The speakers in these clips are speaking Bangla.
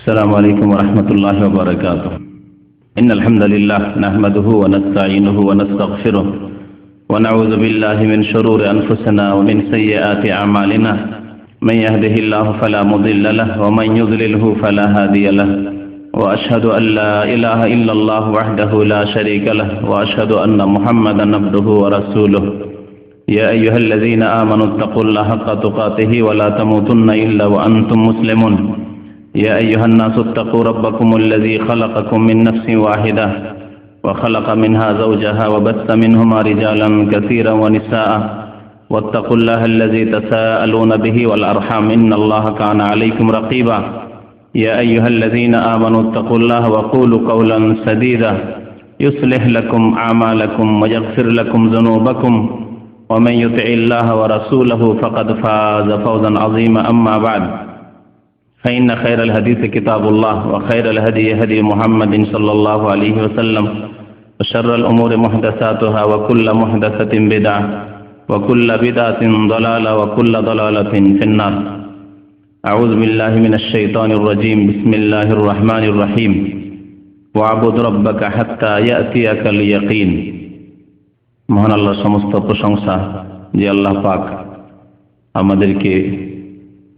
السلام عليكم ورحمة الله وبركاته. إن الحمد لله نحمده ونستعينه ونستغفره ونعوذ بالله من شرور أنفسنا ومن سيئات أعمالنا. من يهده الله فلا مضل له ومن يضلله فلا هادي له. وأشهد أن لا إله إلا الله وحده لا شريك له وأشهد أن محمدا عبده ورسوله. يا أيها الذين آمنوا اتقوا الله حق تقاته ولا تموتن إلا وأنتم مسلمون. يا أيها الناس اتقوا ربكم الذي خلقكم من نفس واحدة وخلق منها زوجها وبث منهما رجالا كثيرا ونساء واتقوا الله الذي تساءلون به والأرحام إن الله كان عليكم رقيبا. يا أيها الذين آمنوا اتقوا الله وقولوا قولا سديدا يصلح لكم أعمالكم ويغفر لكم ذنوبكم ومن يطع الله ورسوله فقد فاز فوزا عظيما. أما بعد فإن خير الحديث كتاب الله وخير الهدي هدي محمد صلى الله عليه وسلم وشر الأمور محدثاتها وكل محدثة بدعة وكل بدعة ضلالة وكل ضلالة في النار. أعوذ بالله من الشيطان الرجيم. بسم الله الرحمن الرحيم. واعبد ربك حتى يأتيك اليقين. মহান আল্লাহ সমস্ত প্রশংসা যে আল্লাহ পাক আমাদেরকে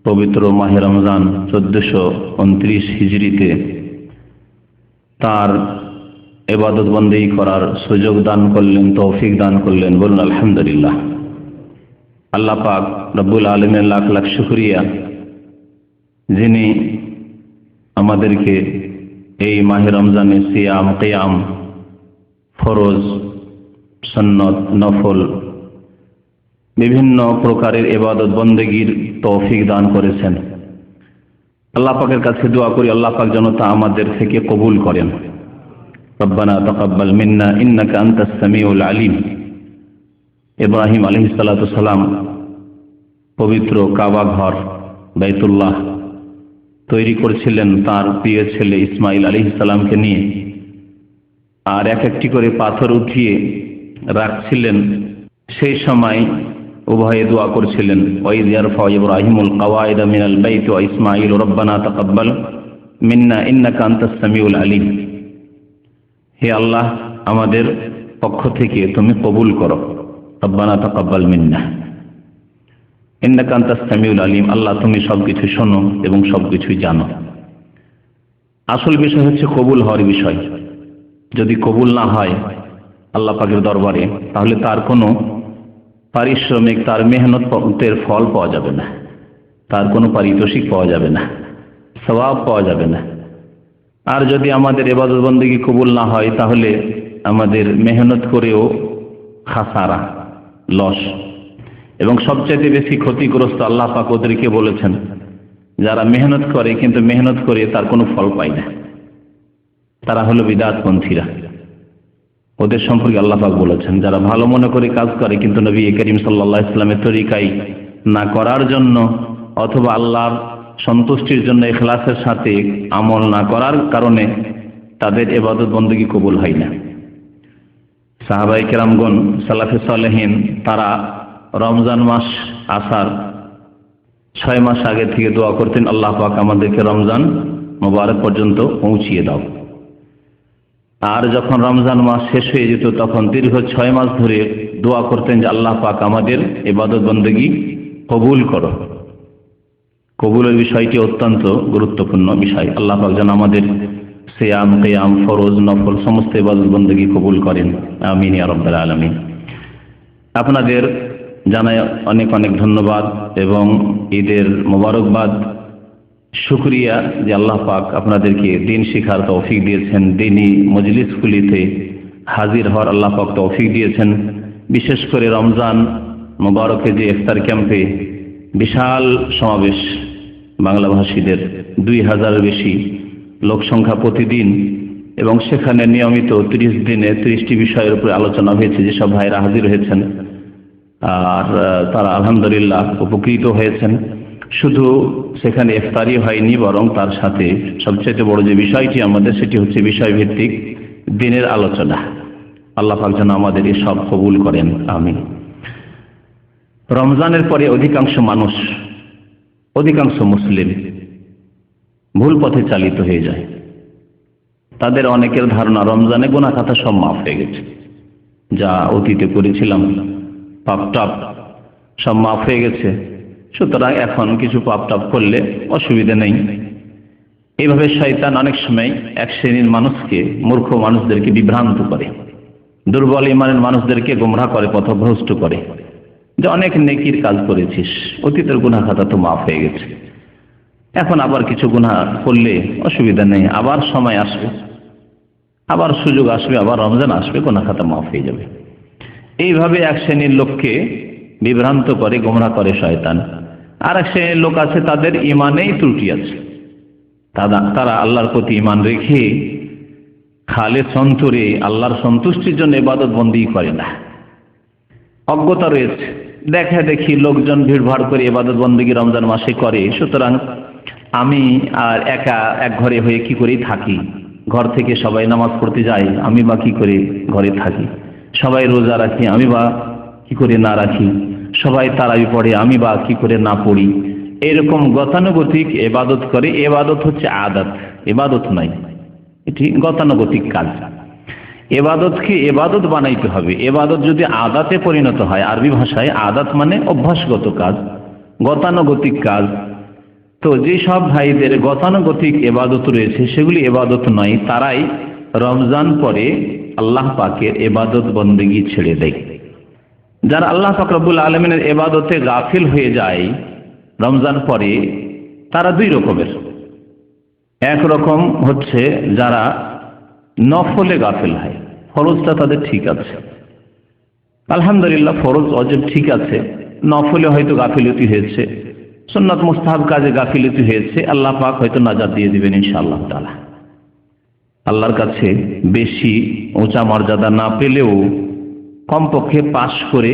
পবিত্র মাহে রমজান 1429 হিজরিতে তার ইবাদত বন্দেগী করার সুযোগ দান করলেন, তৌফিক দান করলেন। বলুন আলহামদুলিল্লাহ। আল্লাহ পাক রব্বুল আলামিনের লাখ লাখ শুকরিয়া, যিনি আমাদেরকে এই মাহে রমজানে সিয়াম, কিয়াম, ফরজ, সুন্নত, নফল বিভিন্ন প্রকারের ইবাদত বন্দেগীর তৌফিক দান করেছেন। আল্লাহ পাকের কাছে দোয়া করি আল্লাহ পাক যেন তা আমাদের থেকে কবুল করেন। রব্বানা তাকাব্বাল মিন্না ইন্নাকা আনতাস সামিউল আলিম। ইব্রাহিম আলাইহিস সালাতু সালাম পবিত্র কাবা ঘর বাইতুল্লাহ তৈরি করেছিলেন তার প্রিয় ছেলে ইসমাইল আলাইহিস সালামকে নিয়ে, আর এক একটি করে পাথর উঠিয়ে রাখছিলেন। সেই সময় উভয়ে দোয়া করছিলেন, ওয়াইদ ইয়ারফা ইব্রাহিমুল কাওয়াইদা মিনাল বাইতি ওয়া ইসমাঈল রব্বানা তাকাব্বাল মিন্না ইন্নাকা আনতাস সামিউল আলিম। হে আল্লাহ, আমাদের পক্ষ থেকে তুমি কবুল করো। রব্বানা তাকাব্বাল মিন্না ইন্নাকা আনতাস সামিউল আলিম। আল্লাহ, তুমি সবকিছু শোনো এবং সবকিছুই জানো। আসল বিষয় হচ্ছে কবুল হওয়ার বিষয়। যদি কবুল না হয় আল্লাহ পাকের দরবারে, তাহলে তার কোনো পারিশ্রমিক, তার মেহনতের ফল পাওয়া যাবে না, তার কোনো পারিতোষিক পাওয়া যাবে না, সওয়াব পাওয়া যাবে না। আর যদি আমাদের ইবাদত বন্দেগী কবুল না হয়, তাহলে আমাদের মেহনত করেও খাসারা, লস। এবং সবচাইতে বেশি ক্ষতিগ্রস্ত আল্লাহ পাক ওদেরকে বলেছেন যারা মেহনত করে কিন্তু মেহনত করে তার কোনো ফল পায় না। তারা হলো বিদআতপন্থীরা। ওদের সম্পর্কে আল্লাহ পাক বলেছেন যারা ভালো মনে করে কাজ করে কিন্তু নবী করিম সাল্লাল্লাহু আলাইহি ওয়াসাল্লামের তরিকায় না করার জন্য অথবা আল্লাহর সন্তুষ্টির জন্য ইখলাসের সাথে আমল না করার কারণে তাদের ইবাদত বন্দেগী কবুল হয় না। সাহাবায়ে কেরামগণ, সালাফে সালেহিন, তারা রমজান মাস আসার 6 মাস আগে থেকে দোয়া করতেন, আল্লাহ পাক আমাদেরকে রমজান মুবারক পর্যন্ত পৌঁছিয়ে দাও। আর যখন রমজান মাস শেষ হয়ে যেত তখন দীর্ঘ 6 মাস ধরে দোয়া করতেন যে আল্লাহ পাক আমাদের ইবাদত বন্দেগী কবুল করো। কবুলের বিষয়টি অত্যন্ত গুরুত্বপূর্ণ বিষয়। আল্লাহ পাক যেন আমাদের সিয়াম, কিয়াম, ফরজ, নফল সমস্ত ইবাদত বন্দেগী কবুল করেন। আমিন ইয়া রাব্বাল আলামিন। আপনাদের জানাই অনেক অনেক ধন্যবাদ এবং ঈদের মোবারকবাদ, শুকরিয়া যে আল্লাহ পাক আপনাদেরকে দিন শিখার তৌফিক দিয়েছেন, দিনী মজলিসগুলিতে হাজির হওয়ার আল্লাহ পাক তৌফিক দিয়েছেন। বিশেষ করে রমজান মোবারকে যে ইফতার ক্যাম্পে বিশাল সমাবেশ বাংলাভাষীদের, 2000-এর বেশি লোক সংখ্যা প্রতিদিন, এবং সেখানে নিয়মিত 30 দিনে 30টি বিষয়ের উপরে আলোচনা হয়েছে। যেসব ভাইরা হাজির হয়েছেন আর তারা আলহামদুলিল্লাহ উপকৃত হয়েছেন। শুধু সেখানে ইফতারি হয়নি, বরং তার সাথে সবচেয়ে বড় যে বিষয়টি আমাদের, সেটি হচ্ছে বিষয়ভিত্তিক দিনের আলোচনা। আল্লাহ পাক যেন আমাদের এই সব কবুল করেন। আমিন। রমজানের পরে অধিকাংশ মানুষ, অধিকাংশ মুসলিম ভুল পথে চালিত হয়ে যায়। তাদের অনেকের ধারণা রমজানে গুনাহ খাতা সব মাফ হয়ে গেছে, যা অতীতে করেছিলাম পাপ টাপ সব মাফ হয়ে গেছে, সুতরাং এখন কিছু পাপ টাপ করলে অসুবিধা নেই। এইভাবে শয়তান অনেক সময় এক শ্রেণীর মানুষকে, মূর্খ মানুষদেরকে বিভ্রান্ত করে, দুর্বল ইমানের মানুষদেরকে গোমরাহ করে, পথভ্রষ্ট করে, যে অনেক নেকির কাজ করেছিস, অতীতের গুনাহ খাতা তো মাফ হয়ে গেছে, এখন আবার কিছু গুনাহ করলে অসুবিধা নেই, আবার সময় আসবে, আবার সুযোগ আসবে, আবার রমজান আসবে, গুনাহ খাতা মাফ হয়ে যাবে। এইভাবে এক শ্রেণীর লোককে বিভ্রান্ত করে, গোমরাহ করে শয়তান। আর এক শ্রেণীর লোক আছে, তাদের ইমানেই ত্রুটি আছে, তারা আল্লাহর প্রতি ইমান রেখে খালেস অন্তরে আল্লাহর সন্তুষ্টির জন্য ইবাদত বন্দি করে না, অজ্ঞতা রয়েছে, দেখা দেখি লোকজন ভিড়ভাড় করে ইবাদত বন্দেগী রমজান মাসে করে, সুতরাং আমি আর একা এক ঘরে হয়ে কি করেই থাকি, ঘর থেকে সবাই নামাজ পড়তে যায়, আমি বা কি করে ঘরে থাকি, সবাই রোজা রাখি, আমি বা কি করে না রাখি, সবাই তারাবি পড়ে, আমি বা কি করে না পড়ি, এরকম গতানুগতিক ইবাদত করে। ইবাদত হচ্ছে আদত, ইবাদত নয়, এটি গতানুগতিক কাজ। ইবাদতকে ইবাদত বানাইতে হবে। ইবাদত যদি আদাতে পরিণত হয়, আরবি ভাষায় আদাত মানে অভ্যাসগত কাজ, গতানুগতিক কাজ, তো যে সব ভাইদের গতানুগতিক ইবাদত রয়েছে সেগুলি ইবাদত নয়, তারাই রমজান পরে আল্লাহ পাকের ইবাদত বন্দেগী ছেড়ে দেয়। যারা আল্লাহ পাক রব্বুল আলামিনের ইবাদতে গাফিল হয়ে যায় রমজান পরে, তারা দুই রকমের। এক রকম হচ্ছে যারা নফলে গাফিল হয়, ফরজটা তাদের ঠিক আছে, আলহামদুলিল্লাহ, ফরজ ওয়াজিব ঠিক আছে, নফলে হয়তো গাফিলতি হয়েছে, সুন্নাত মুস্তাহাব কাজে গাফিলতি হয়েছে, আল্লাহ পাক হয়তো নাজাত দিয়ে দিবেন ইনশাআল্লাহ তাআলা। আল্লাহর কাছে বেশি উঁচা মর্যাদা না পেলেও কমপক্ষে পাশ করে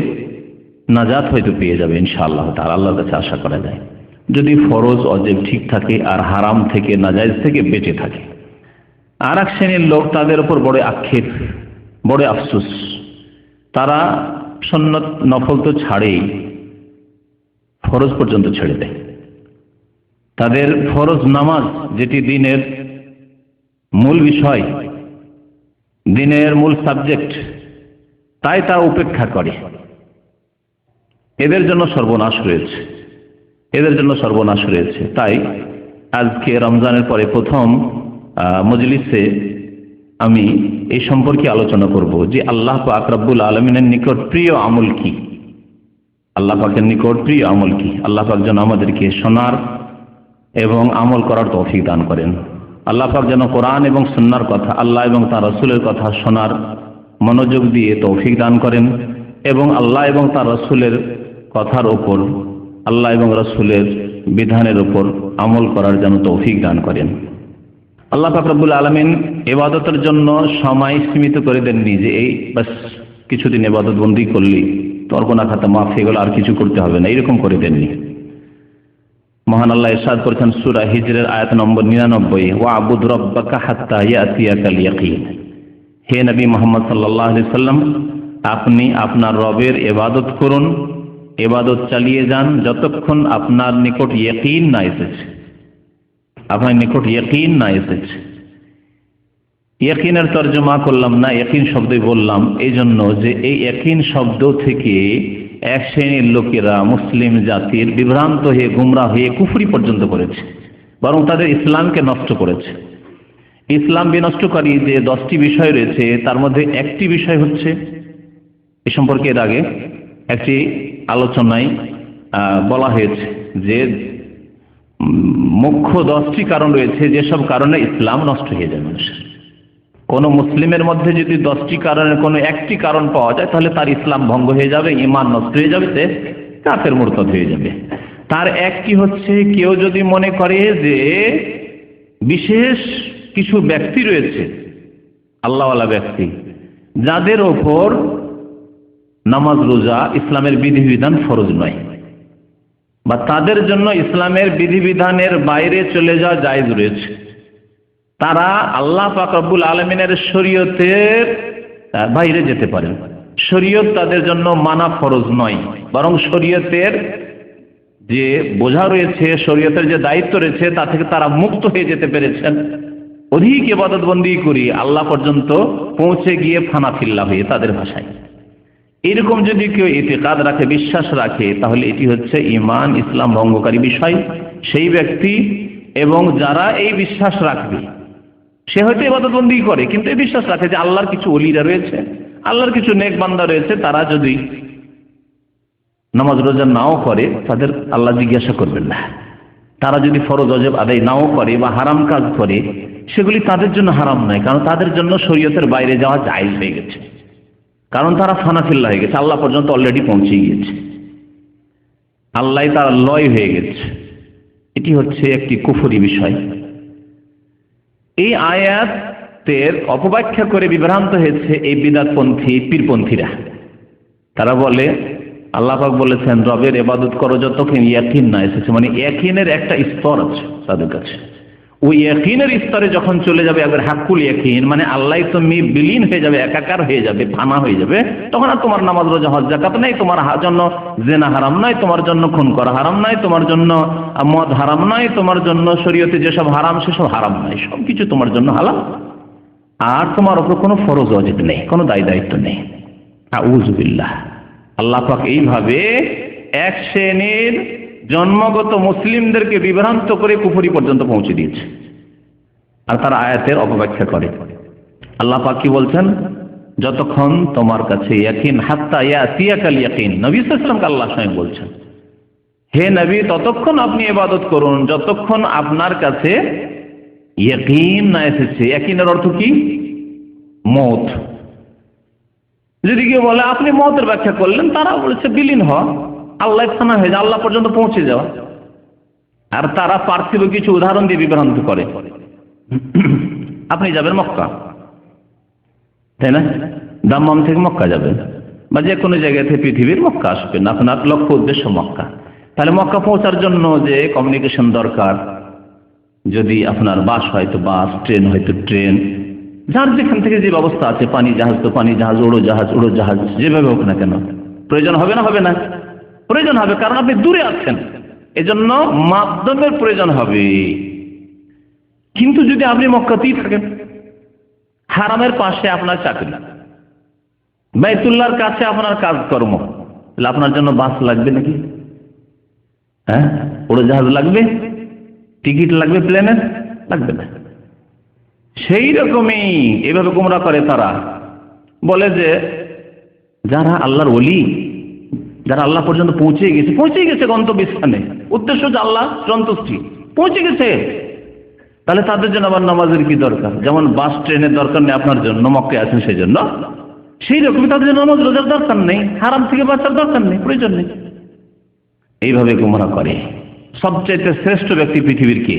নাজাত হয়তো পেয়ে যাবে ইনশাআল্লাহ তাআলা, আল্লাহর কাছে আশা করা যায়, যদি ফরজ ওয়াজিব ঠিক থাকে আর হারাম থেকে নাজায়েজ থেকে বেঁচে থাকে। আর এক শ্রেণীর লোক, তাদের উপর বড় আক্ষেপ, বড় আফসোস, তারা সুন্নত নফল তো ছাড়েই, ফরজ পর্যন্ত ছেড়ে দেয়। তাদের ফরজ নামাজ, যেটি দিনের মূল বিষয়, দিনের মূল সাবজেক্ট, তাই তা উপেক্ষা করে। এদের জন্য সর্বনাশ রয়েছে, এদের জন্য সর্বনাশ রয়েছে। তাই আজকে রমজানের পরে প্রথম মজলিসে আমি এই সম্পর্কে আলোচনা করব যে আল্লাহ পাক রব্বুল আলামিনের নিকট প্রিয় আমল কি, আল্লাহ পাকের নিকট প্রিয় আমল কি। আল্লাহ পাক যেন আমাদেরকে শোনার এবং আমল করার তৌফিক দান করেন। আল্লাহ পাক যেন কোরআন এবং সুন্নাহর কথা, আল্লাহ এবং তার রাসূলের কথা শোনার মনোযোগ দিয়ে তৌফিক দান করেন এবং আল্লাহ এবং তার রাসূলের কথার ওপর, আল্লাহ এবং রাসূলের বিধানের উপর আমল করার যেন তৌফিক দান করেন। আল্লাহ পাক রব্বুল আলামিন ইবাদতের জন্য সময় সীমিত করে দেননি যে এই বাস কিছুদিন ইবাদত বন্দি করলি তোর গুনাহ খাতা মাফ হয়ে গেল, আর কিছু করতে হবে না, এরকম করে দেননি। মহান আল্লাহ ইরশাদ করেছেন সূরা হিজরের আয়াত নম্বর 99, ওয়া'বুদ রাব্বাকা হাত্তা ইয়াতিয়াকাল ইয়াকিন। হে নবী মুহাম্মদ সাল্লাল্লাহু আলাইহি সাল্লাম, আপনি আপনার রবের ইবাদত করুন, ইবাদত চালিয়ে যান যতক্ষণ আপনার নিকট ইয়াকিন না এসেছে, আপনার নিকট ইয়াকিন না এসেছে। ইয়াকিনের তর্জমা করলাম না, ইয়াকিন শব্দই বললাম এই জন্য যে এই ইয়াকিন শব্দ থেকে এক শ্রেণীর লোকেরা মুসলিম জাতির বিভ্রান্ত হয়ে, গুমরাহ হয়ে কুফরি পর্যন্ত করেছে, বরং তাদের ইসলামকে নষ্ট করেছে। ইসলাম বিনষ্টকারী যে 10টি বিষয় রয়েছে তার মধ্যে একটি বিষয় হচ্ছে, এ সম্পর্কে এর আগে একটি আলোচনায় বলা হয়েছে যে মুখ্য 10টি কারণ রয়েছে যেসব কারণে ইসলাম নষ্ট হয়ে যায় মানুষের। কোন মুসলিমের মধ্যে যদি 10টি কারণের কোনো একটি কারণ পাওয়া যায় তাহলে তার ইসলাম ভঙ্গ হয়ে যাবে, ঈমান নষ্ট হয়ে যাবে, সে কাফের মুরতাদ হয়ে যাবে। তার একটি হচ্ছে, কেউ যদি মনে করে যে বিশেষ কিছু ব্যক্তি রয়েছে, আল্লাহওয়ালা ব্যক্তি, যাদের ওপর নামাজ রোজা ইসলামের বিধিবিধান ফরজ নয়, বা তাদের জন্য ইসলামের বিধিবিধানের বাইরে চলে যাওয়া জায়েজ রয়েছে, তারা আল্লাহ পাক রব্বুল আলামিনের শরীয়তের বাইরে যেতে পারেন। শরীয়ত তাদের জন্য মানা ফরজ নয়, বরং শরীয়তের যে বোঝা রয়েছে, শরীয়তের যে দায়িত্ব রয়েছে তা থেকে তারা মুক্ত হয়ে যেতে পেরেছেন। অধিক ইবাদতবন্দি করি আল্লাহ পর্যন্ত পৌঁছে গিয়ে ফানা ফিল্লা হয়ে, তাদের ভাষায়। এরকম যদি কেউ ইতিকাদ রাখে, বিশ্বাস রাখে, তাহলে এটি হচ্ছে ঈমান ইসলাম ভঙ্গকারী বিষয়। সেই ব্যক্তি এবং যারা এই বিশ্বাস রাখবে, সে হয়তো ইবাদতবন্দি করে কিন্তু এই বিশ্বাস রাখে যে আল্লাহর কিছু ওলিরা রয়েছে, আল্লাহর কিছু নেক বান্দা রয়েছে, তারা যদি নামাজ রোজা নাও করে তাদের আল্লাহ জিজ্ঞাসা করবেন না। তারা যদি ফরজ ওয়াজিব আদায় নাও করে বা হারাম কাজ করে, সেগুলি তাদের জন্য হারাম নয়, কারণ তাদের জন্য শরীয়তের বাইরে যাওয়া জায়েজ হয়ে গেছে, কারণ তারা ফানাফিল্লা হয়ে গেছে, আল্লাহ পর্যন্ত অলরেডি পৌঁছে গিয়েছে, আল্লাহ তারা লয় হয়ে গেছে। এটি হচ্ছে একটি কুফরি বিষয়। এই আয়াতের অপব্যাখ্যা করে বিভ্রান্ত হয়েছে এই বিদআতপন্থী পীরপন্থীরা। তারা বলে আল্লাহ পাক বলেছেন রবের ইবাদত করো যতক্ষণ ইয়াকিন না এসেছে, মানে ইয়াকিনের একটা স্তর আছে তাদের কাছে। ওই ইয়াকিনের স্তরে যখন চলে যাবে একবার হাক্কুল ইয়াকিন, মানে আল্লাহ তুমি বিলীন হয়ে যাবে, একাকার হয়ে যাবে, ফানা হয়ে যাবে, তখন আর তোমার নামাজ রোজা হজ যাকাত নাই, তোমার জন্য জেনা হারাম নয়, তোমার জন্য খুন করা হারাম নয়, তোমার জন্য মদ হারাম নয়, তোমার জন্য শরীয়তে যেসব হারাম সেসব হারাম নয়, সবকিছু তোমার জন্য হালাল, আর তোমার উপর কোনো ফরজ ওয়াজিব নেই, কোনো দায়িত্ব নেই। আউযু বিল্লাহ। আল্লাহ পাক এইভাবে এক শ্রেণীর জন্মগত মুসলিমদেরকে বিভ্রান্ত করে কুফরি পর্যন্ত পৌঁছে দিয়েছে, আর তারা আয়াতের অপব্যাখ্যা করে। আল্লাহ পাক কি বলছেন, যতক্ষণ তোমার কাছে ইয়াকিন, হাত্তা ইয়াতিয়াকাল ইয়াকিন, নবী সাল্লাল্লাহু আলাইহি ওয়াসাল্লামকে আল্লাহ স্বয়ং বলছেন, হে নবী ততক্ষণ আপনি ইবাদত করুন যতক্ষণ আপনার কাছে ইয়াকিন না এসেছে। ইয়াকিনের অর্থ কি? মওত। যদি কেউ বলে আপনি মওতের ব্যাখ্যা করলেন, তারা বলেছে বিলীন হওয়া, আল্লাহ ফানা হয়ে যায়, আল্লাহ পর্যন্ত পৌঁছে যাওয়া। আর তারা পার্থিব কিছু উদাহরণ দিয়ে বিভ্রান্ত করে। আপনি যাবেন মক্কা, তাই না? দাম্মাম থেকে মক্কা যাবেন, বা যে কোনো জায়গা থেকে পৃথিবীর মক্কা আসবেন, আপনার লক্ষ্য উদ্দেশ্য মক্কা। তাহলে মক্কা পৌঁছার জন্য যে কমিউনিকেশন দরকার, যদি আপনার বাস হয়তো বাস, ট্রেন হয়তো ট্রেন, যার যেখান থেকে যে ব্যবস্থা আছে, পানি জাহাজ তো পানি জাহাজ, উড়োজাহাজ, যেভাবে হোক না কেন, প্রয়োজন হবে না? হবে না? প্রয়োজন হবে, কারণ আপনি দূরে আছেন, এজন্য মাধ্যমের প্রয়োজন হবে। কিন্তু যদি আপনি মক্কাতেই থাকেন, হারামের পাশে আপনার চাকরি, বাইতুল্লাহর কাছে আপনার কাজকর্ম, তাহলে আপনার জন্য বাস লাগবে নাকি? হ্যাঁ, উড়োজাহাজ লাগবে? টিকিট লাগবে প্লেনের? লাগবে না। সেই রকমই এভাবে গুমরা করে তারা, বলে যে যারা আল্লাহর ওলি, যারা আল্লাহ পর্যন্ত পৌঁছে গেছে গন্তব্যস্থানে, উদ্দেশ্য যে আল্লাহ সন্তুষ্টি, পৌঁছে গেছে, তাহলে তাদের জন্য আবার নামাজের কি দরকার? যেমন বাস ট্রেনের দরকার নেই আপনার জন্য, মক্কায় আছেন সেই জন্য, সেই রকমই তাদের জন্য নামাজ রোজার দরকার নেই, হারাম থেকে বাঁচার দরকার নেই, প্রয়োজন নেই। এইভাবে গুমরা করে। সবচেয়ে শ্রেষ্ঠ ব্যক্তি পৃথিবীর কে?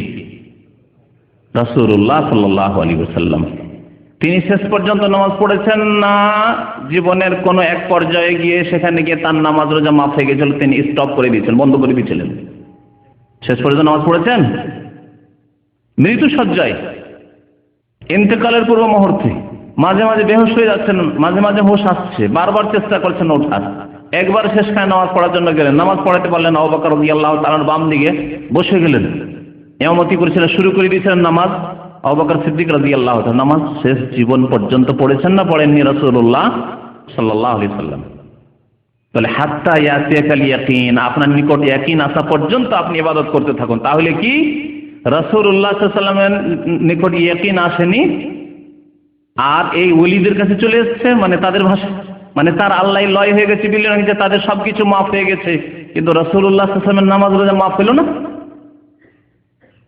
রাসূলুল্লাহ সাল্লাল্লাহু আলাইহি ওয়াসাল্লাম। তিনি শেষ পর্যন্ত নামাজ পড়েছেন না, জীবনের কোন এক পর্যায়ে গিয়ে সেখানে গিয়ে তার নামাজ রোজা মাফ হয়ে গেছিল, তিনি স্টপ করে দিয়েছেন, বন্ধ করে দিয়েছিলেন। শেষ পর্যন্ত নামাজ পড়েছেন মৃত্যু সজ্জায়, ইন্তেকালের পূর্ব মুহূর্তে, মাঝে মাঝে বেহুশ হয়ে যাচ্ছেন, মাঝে মাঝে হোশ আসছে, বারবার চেষ্টা করছেন ওঠার। একবার শেষখানে নামাজ পড়ার জন্য গেলেন, নামাজ পড়াতে পারলেন, আবু বকর রাদিয়াল্লাহু তাআলার বাম দিকে বসে গেলেন, ইমামতি করেছিলেন, শুরু করে দিয়েছিলেন নামাজ। আবু বকর সিদ্দিক রাদিয়াল্লাহু তাআলা নামাজ শেষ জীবন পর্যন্ত পড়েছেন না পড়েননি রাসূলুল্লাহ সাল্লাল্লাহু আলাইহি ওয়াসাল্লাম? তাহলে হাত্তা ইয়াতিয়াকাল ইয়াকিন, আপনার নিকট ইয়াকিন আসা পর্যন্ত আপনি ইবাদত করতে থাকুন। তাহলে কি রাসূলুল্লাহ সাল্লাল্লাহু আলাইহি ওয়াসাল্লামের নিকট ইয়াকিন আসেনি, আর এই ওলিদের কাছে চলে এসেছে, মানে তাদের ভাষা, মানে তার আল্লাহ লয় হয়ে গেছে, বিলীন হয়ে গেছে, তাদের সবকিছু মাফ হয়ে গেছে, কিন্তু রাসূলুল্লাহ সাল্লাল্লাহু আলাইহি ওয়াসাল্লামের নামাজ রোজা মাফ হলো না।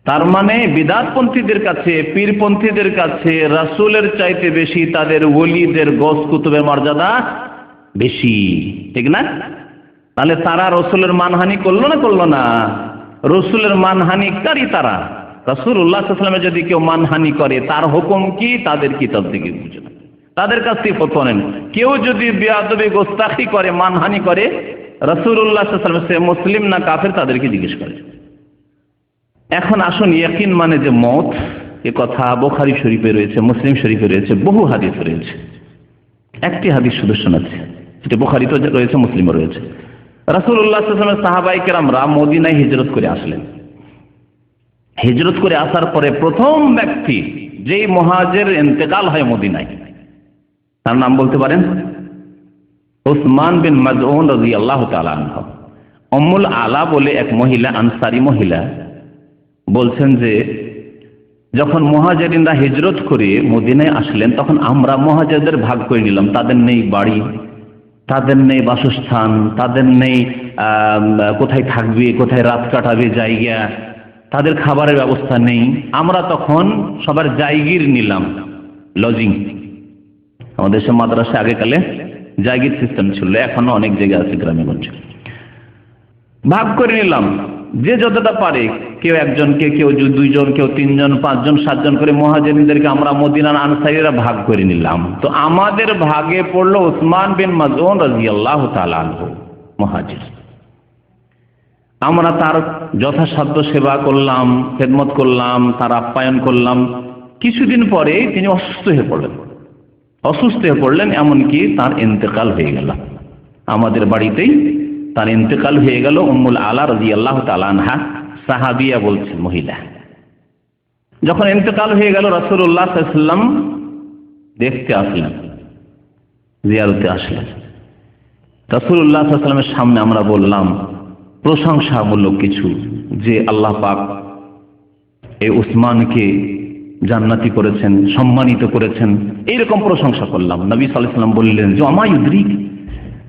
তার মানে বিদআতপন্থীদের কাছে, পীরপন্থীদের কাছে রাসূলের চাইতে বেশি তাদের ওলিদের গস কুতুবের মর্যাদা বেশি, ঠিক না? তাহলে তারা রাসূলের মানহানি করলো না? করলো না? রাসূলের মানহানিকারী তারা। রাসূলুল্লাহ সাল্লাল্লাহু আলাইহি ওয়াসাল্লামের যদি কেউ মানহানি করে, তার হুকুম কি? তাদের কিতাব থেকে বুঝে না, তাদের কাছ থেকে ফতোয়া নেন। কেউ যদি বেয়াদবি গোস্তাখি করে, মানহানি করে, রাসূলুল্লাহ সাল্লাল্লাহু আলাইহি ওয়াসাল্লাম সে মুসলিম না কাফের, তাদেরকে জিজ্ঞেস করে। এখন আসুন, ইয়াকিন মানে যে মওত, এ কথা বুখারী শরীফে রয়েছে, মুসলিম শরীফে রয়েছে, বহু হাদিস রয়েছে। একটি হাদিস শুধু শোনাচ্ছি, যেটা বুখারীতে রয়েছে, মুসলিমে রয়েছে। রাসূলুল্লাহ সাল্লাল্লাহু আলাইহি ওয়াসাল্লাম সাহাবায়ে কেরামরা মদিনায় হিজরত করে আসলেন। হিজরত করে আসার পরে প্রথম ব্যক্তি যেই মুহাজির ইন্তেকাল হয় মদিনায়, তার নাম বলতে পারেন? উসমান বিন মাযউন রাদিয়াল্লাহু তাআলা আনহু। উম্মুল আলা বলে এক মহিলা, আনসারী মহিলা, বলছেন যে যখন মুহাজিরিনরা হিজরত করে মদিনায় আসলেন তখন আমরা মুহাজিরদের ভাগ করে নিলাম। তাদের নেই বাড়ি, তাদের নেই বাসস্থান, তাদের নেই কোথায় থাকবে, কোথায় রাত কাটাবে জায়গা, তাদের খাবারের ব্যবস্থা নেই। আমরা তখন সবার জায়গির নিলাম, লজিং। আমাদের দেশে মাদ্রাসা আগেকালে জায়গির সিস্টেম ছিল, এখনো অনেক জায়গা আছে গ্রামে গঞ্জে। ভাগ করে নিলাম যে যতটা পারে, কেউ একজনকে, কেউ দুইজন, কেউ তিনজন, পাঁচজন, সাতজন করে মুহাজিরদেরকে আমরা মদিনার আনসারীরা ভাগ করে নিলাম। তো আমাদের ভাগে পড়লো উসমান বিন মাযউন রাদিয়াল্লাহু তাআলা আনহু, মুহাজির। আমরা তার যথাসাধ্য সেবা করলাম, খেদমত করলাম, তার আপ্যায়ন করলাম। কিছুদিন পরে তিনি অসুস্থ হয়ে পড়লেন, এমনকি তার ইন্তেকাল হয়ে গেল। আমাদের বাড়িতেই তার ইন্তেকাল হয়ে গেল। উম্মুল আলা রাদিয়াল্লাহু তাআলা আনহা, সাহাবিয়া বলছেন, মহিলা। যখন ইন্তেকাল হয়ে গেল রাসূলুল্লাহ সাল্লাল্লাহু আলাইহি ওয়াসাল্লাম দেখতে আসলেন, জিয়ারতে আসলেন। রাসূলুল্লাহ সাল্লাল্লাহু আলাইহি ওয়াসাল্লামের সামনে আমরা বললাম প্রশংসামূলক কিছু, যে আল্লাহ পাক এই উসমানকে জান্নাতি করেছেন, সম্মানিত করেছেন, এইরকম প্রশংসা করলাম। নবী সাল্লাল্লাহু আলাইহি ওয়াসাল্লাম বললেন যে আমা ইউদ্রিক,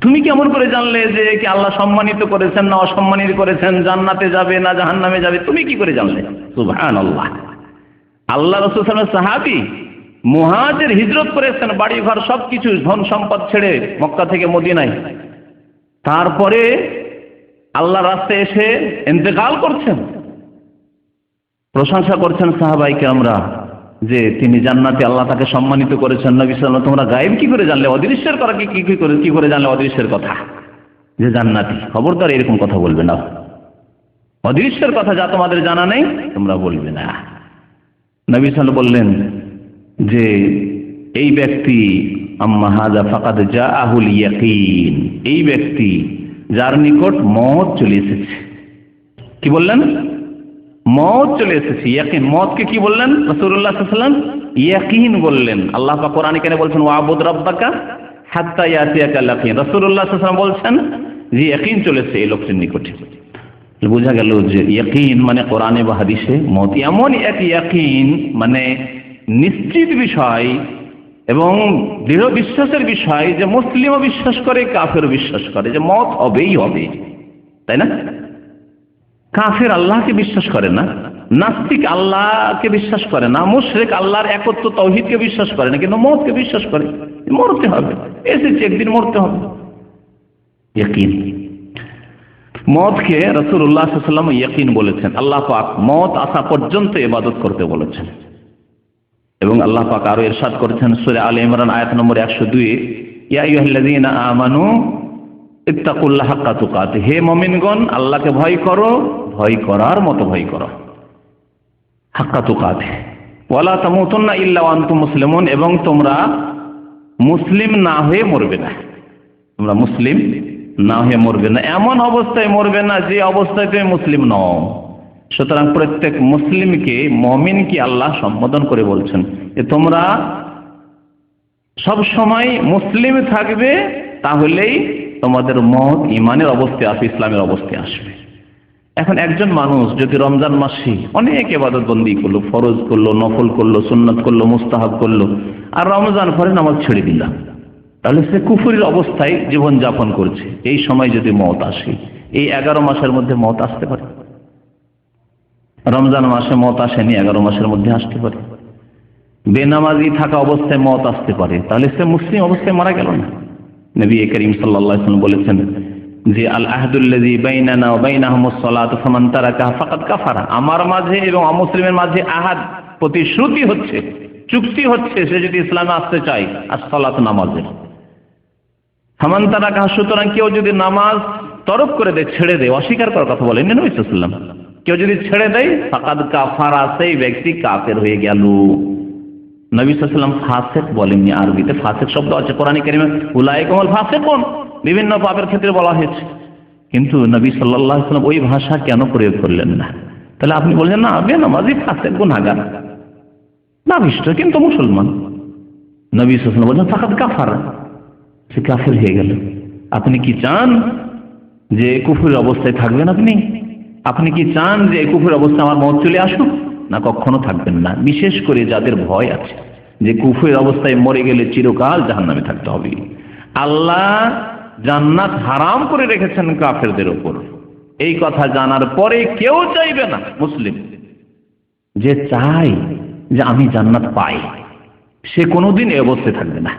তুমি কেমন করে জানলে যে কি আল্লাহ সম্মানিত করেছেন না অসম্মানিত করেছেন, জান্নাতে যাবে না জাহান্নামে যাবে, তুমি কি করে জানলে? সুবহানাল্লাহ। আল্লাহ রাসূল সাল্লাল্লাহু আলাইহি ওয়াসাল্লাম সাহাবী, মুহাজির, হিজরত করেছেন, বাড়ি ঘর সবকিছু ধন সম্পদ ছেড়ে মক্কা থেকে মদিনায়, তারপরে আল্লাহর রাস্তায় এসে ইন্তেকাল করছেন। প্রশংসা করছেন সাহাবায়ে কেরামরা যে তিনি জান্নাতে, আল্লাহ তাকে সম্মানিত করেছেন। নবী সাল্লাল্লাহু আলাইহি ওয়াসাল্লাম, তোমরা গায়েব কি করে জানলে? অদৃশ্যের কথা কি করে জানলে? অদৃশ্যের কথা যে জান্নাতি, খবরদার এরকম কথা বলবে না। অদৃশ্যের কথা যা তোমাদের জানা নেই তোমরা বলবে না। নবী সাল্লাল্লাহু আলাইহি ওয়াসাল্লাম বললেন যে এই ব্যক্তি আম্মা হাযা ফাকাদ জাআহুল ইয়াকিন, এই ব্যক্তি যার নিকট মওত চলে এসেছে। কি বললেন? মওত চলে এসেছে, ইয়াকিন। মওতকে কি বললেন? রাসূলুল্লাহ সাল্লাল্লাহু আলাইহি ওয়াসাল্লাম ইয়াকিন বললেন। আল্লাহ পাক কোরআনে কেন বলছেন ওয়াবুদ রাব্বাকা হাত্তা ইয়াতিয়াকাল ইয়াকিন? রাসূলুল্লাহ সাল্লাল্লাহু আলাইহি ওয়াসাল্লাম বলছেন যে ইয়াকিন চলেছে এই লোকটির নিকটে। বোঝা গেল যে ইয়াকিন মানে কোরআনে বা হাদিসে মওত এমন এক ইয়াকিন, মানে নিশ্চিত বিষয় এবং দৃঢ় বিশ্বাসের বিষয়, যে মুসলিমও বিশ্বাস করে, কাফেরও বিশ্বাস করে যে মওত হবেই হবে, তাই না? কাফের আল্লাহকে বিশ্বাস করে না, নাস্তিক আল্লাহকে বিশ্বাস করে না, মুশরিক আল্লাহর একত্ব তাওহীদকে বিশ্বাস করে না, কিন্তু মওতকে বিশ্বাস করে, মরতে হবে, এসেছে একদিন মরতে হবে। ইয়াকিন, মওতকে রাসূলুল্লাহ সাল্লাল্লাহু আলাইহি ওয়াসাল্লাম ইয়াকিন বলেছেন। আল্লাহ পাক মওত আসা পর্যন্ত ইবাদত করতে বলেছেন। এবং আল্লাহ পাক আরো ইরশাদ করেছেন সূরা আলে ইমরান আয়াত নম্বর 102, ইয়া আইয়ুহাল্লাযীনা আমানু ইত্তাকুল্লাহা হাক্কা তুকাতিহ, হে মুমিনগণ আল্লাহকে ভয় করো, ভয় করার মতো ভয় করো, হাক্কা তুকাতিহ, ওয়ালা তামুতুন্না ইল্লা ওয়া আনতুম মুসলিমুন, এবং তোমরা মুসলিম না হয়ে মরবে না। তোমরা মুসলিম না হয়ে মরবে না, এমন অবস্থায় মরবে না যে অবস্থায় তুমি মুসলিম নও। সুতরাং প্রত্যেক মুসলিমকে, মুমিনকে আল্লাহ সম্বোধন করে বলছেন যে তোমরা সব সময় মুসলিম থাকবে, তাহলেই তোমাদের মওত ঈমানের অবস্থায় আসবে, ইসলামের অবস্থায় আসবে। এখন একজন মানুষ যদি রমজান মাসে অনেক ইবাদত বন্দি করলো, ফরজ করলো, নফল করলো, সুন্নাত করলো, মুস্তাহাব করলো, আর রমজান পরে নামাজ ছেড়ে দিলাম, তাহলে সে কুফরের অবস্থায় জীবন যাপন করছে। এই সময় যদি মওত আসে, এই 11 মাসের মধ্যে মওত আসতে পারে। রমজান মাসে মওত আসেনি, 11 মাসের মধ্যে আসতে পারে। বেনামাজি থাকা অবস্থায় মওত আসতে পারে, তাহলে সে মুসলিম অবস্থায় মারা গেল না। নবী করিম সাল্লাল্লাহু আলাইহি ওয়াসাল্লাম বলেছেন যে আল আহদুল্লাযী বাইনানা ওয়া বাইনাহুমুস সালাতু ফামান তারাকাহা ফাকাদ কাফারা, আমার মাঝে এবং অমুসলিমের মাঝে আহাদ, প্রতিশ্রুতি হচ্ছে, চুক্তি হচ্ছে, সে যদি ইসলামে আসতে চায় as-সালাত, নামাজের। ফামান তারাকাহা, সুতরাং কেউ যদি নামাজ তরক করে দেয়, ছেড়ে দেয়, অস্বীকার করার কথা বলেন নবী সাল্লাল্লাহু আলাইহি ওয়াসাল্লাম, কেউ যদি ছেড়ে দেয় ফাকাদ কাফারা, সেই ব্যক্তি কাফের হয়ে গেল। নবী সাল্লাল্লাহু আলাইহি ওয়াসাল্লাম ফাসিক বলেননি, আরবিতে ফাসিক শব্দ আছে কোরআনে কারিমে, উলাইকা হুমুল ফাসিকুন, বিভিন্ন পাপের ক্ষেত্রে বলা হয়েছে, কিন্তু নবী সাল্লাল্লাহু আলাইহি ওয়াসাল্লাম ওই ভাষা কেন প্রয়োগ করলেন না? তাহলে আপনি বলছেন না বেনামাজি ফাসেক গুনাহগার, নাবিষ্ট কিন্তু মুসলমান। নবী সাল্লাল্লাহু আলাইহি ওয়াসাল্লাম বলছেন ফাকাদ কাফারা, সে কাফের হয়ে গেল। আপনি কি চান যে কুফরের অবস্থায় থাকবেন? আপনি কি চান যে কুফরের অবস্থায় আমার মওত চলে আসুক? না, কখনো থাকবেন না। বিশেষ করে যাদের ভয় আছে যে কুফরের অবস্থায় মরে গেলে চিরকাল জাহান্নামে থাকতে হবে। আল্লাহ জান্নাত হারাম করে রেখেছেন কাফেরদের উপর, এই কথা জানার পরে কেউ চাইবে না মুসলিম যে চাই যে আমি জান্নাত পাই, সে কোনোদিন এই অবস্থায় থাকবে না।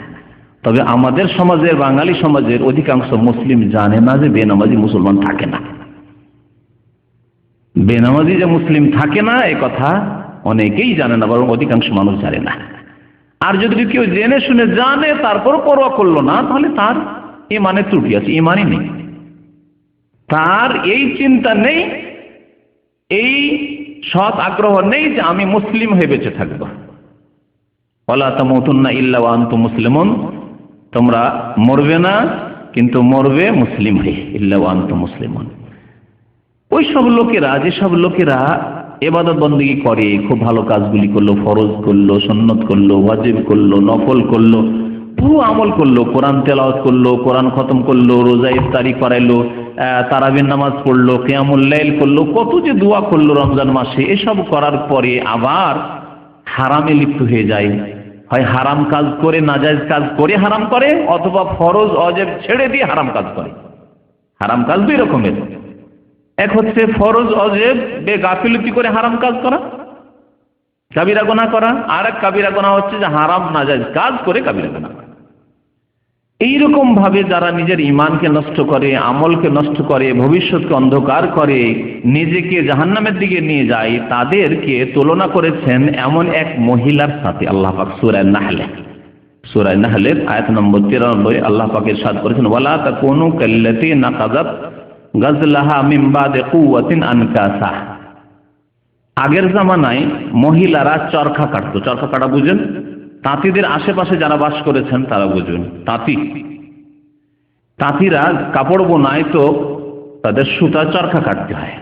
তবে আমাদের সমাজের, বাঙালি সমাজের অধিকাংশ মুসলিম জানে না যে বেনামাজি মুসলমান থাকে না। বেনামাজি যে মুসলিম থাকে না এই কথা অনেকেই জানে না, বরং অধিকাংশ মানুষ জানে না। আর যদি কেউ জেনে শুনে জানে তারপর পরোয়া করলো না, তাহলে তার ইমানে ত্রুটি আছে, ইমানই নেই, তার এই চিন্তা নেই, এই সৎ আগ্রহ নেই যে আমি মুসলিম হয়ে বেঁচে থাকবো। ওয়ালা তামুতুন্না ইল্লা ওয়া আনতুম মুসলিমুন, তোমরা মরবে না কিন্তু মরবে মুসলিম হয়ে, ইল্লা ওয়া আনতুম মুসলিমুন। ওই সব লোকেরা, যেসব লোকেরা ইবাদত বন্দেগী করে, খুব ভালো কাজগুলি করলো, ফরজ করলো, সুন্নত করলো, ওয়াজিব করলো, নফল করলো, পুরো আমল করলো, কোরআন তেলাওয়াত করলো, কোরআন খতম করলো, রোজা ইফতারি করাইলো, তারাবির নামাজ পড়লো, কিয়ামুল লাইল করলো, কত যে দোয়া করলো রমজান মাসে, এসব করার পরে আবার হারামে লিপ্ত হয়ে যায়। হয় হারাম কাজ করে, নাজায়েজ কাজ করে হারাম করে, অথবা ফরজ ওয়াজিব ছেড়ে দিয়ে হারাম কাজ করে। হারাম কাজ দুই রকমের, এক হচ্ছে ফরজ ওয়াজিব বেগাফিলতি করে হারাম কাজ করা, কাবিরা গুনাহ করা, আর এক কাবিরা গুনাহ হচ্ছে যে হারাম নাজায়েজ কাজ করে কাবিরা গুনাহ করা। এইরকম ভাবে যারা নিজের ঈমানকে নষ্ট করে, আমলকে নষ্ট করে, ভবিষ্যৎকে অন্ধকার করে, নিজেকে জাহান্নামের দিকে নিয়ে যায়, তাদেরকে তুলনা করেছেন এমন এক মহিলার সাথে। আল্লাহ পাক সূরা নাহলের আয়াত নম্বর 93 আল্লাহ পাক ইরশাদ করেছেন, ওয়ালা তাকুনু কাল্লাতী নাকাযাত গাজলাহা মিন বাদি কুওয়াতিন আনকাসা। আগের জামানায় মহিলারা চরখা কাটতো। চরখা কাটা বুঝেন? তাঁতিদের আশেপাশে যারা বাস করেছেন তারা বুঝুন। তাঁতিরা কাপড় বোনায় তো তাদের সুতা চরখা কাটতে হয়,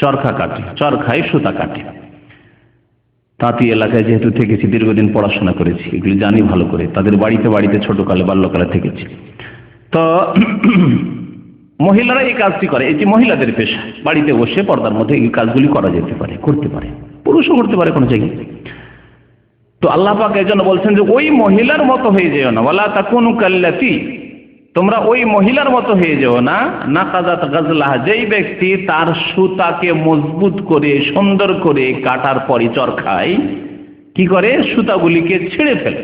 চরখা কাটে, চরখায় সুতা কাটে। তাঁতি এলাকায় যেহেতু থেকেছি, দীর্ঘদিন পড়াশোনা করেছি, এগুলি জানি ভালো করে। তাদের বাড়িতে বাড়িতে ছোটকালে বাল্যকালে থেকেছি। তো মহিলারা এই কাজটি করে, এটি মহিলাদের পেশা। বাড়িতে বসে পর্দার মধ্যে এই কাজগুলি করা যেতে পারে, করতে পারে, পুরুষও করতে পারে কোনো জায়গায়। তো আল্লাহ পাক এই জন্য বলছেন যে ওই মহিলার মতো হয়ে যেও না, ওয়ালা তাকুনু কাল্লাতী, তোমরা ওই মহিলার মতো হয়ে যেও না, নাকাযাত গাজলাহা, যেই ব্যক্তি তার সুতাকে মজবুত করে সুন্দর করে কাটার পরে চরখায় কি করে, সুতাগুলিকে ছিঁড়ে ফেলে।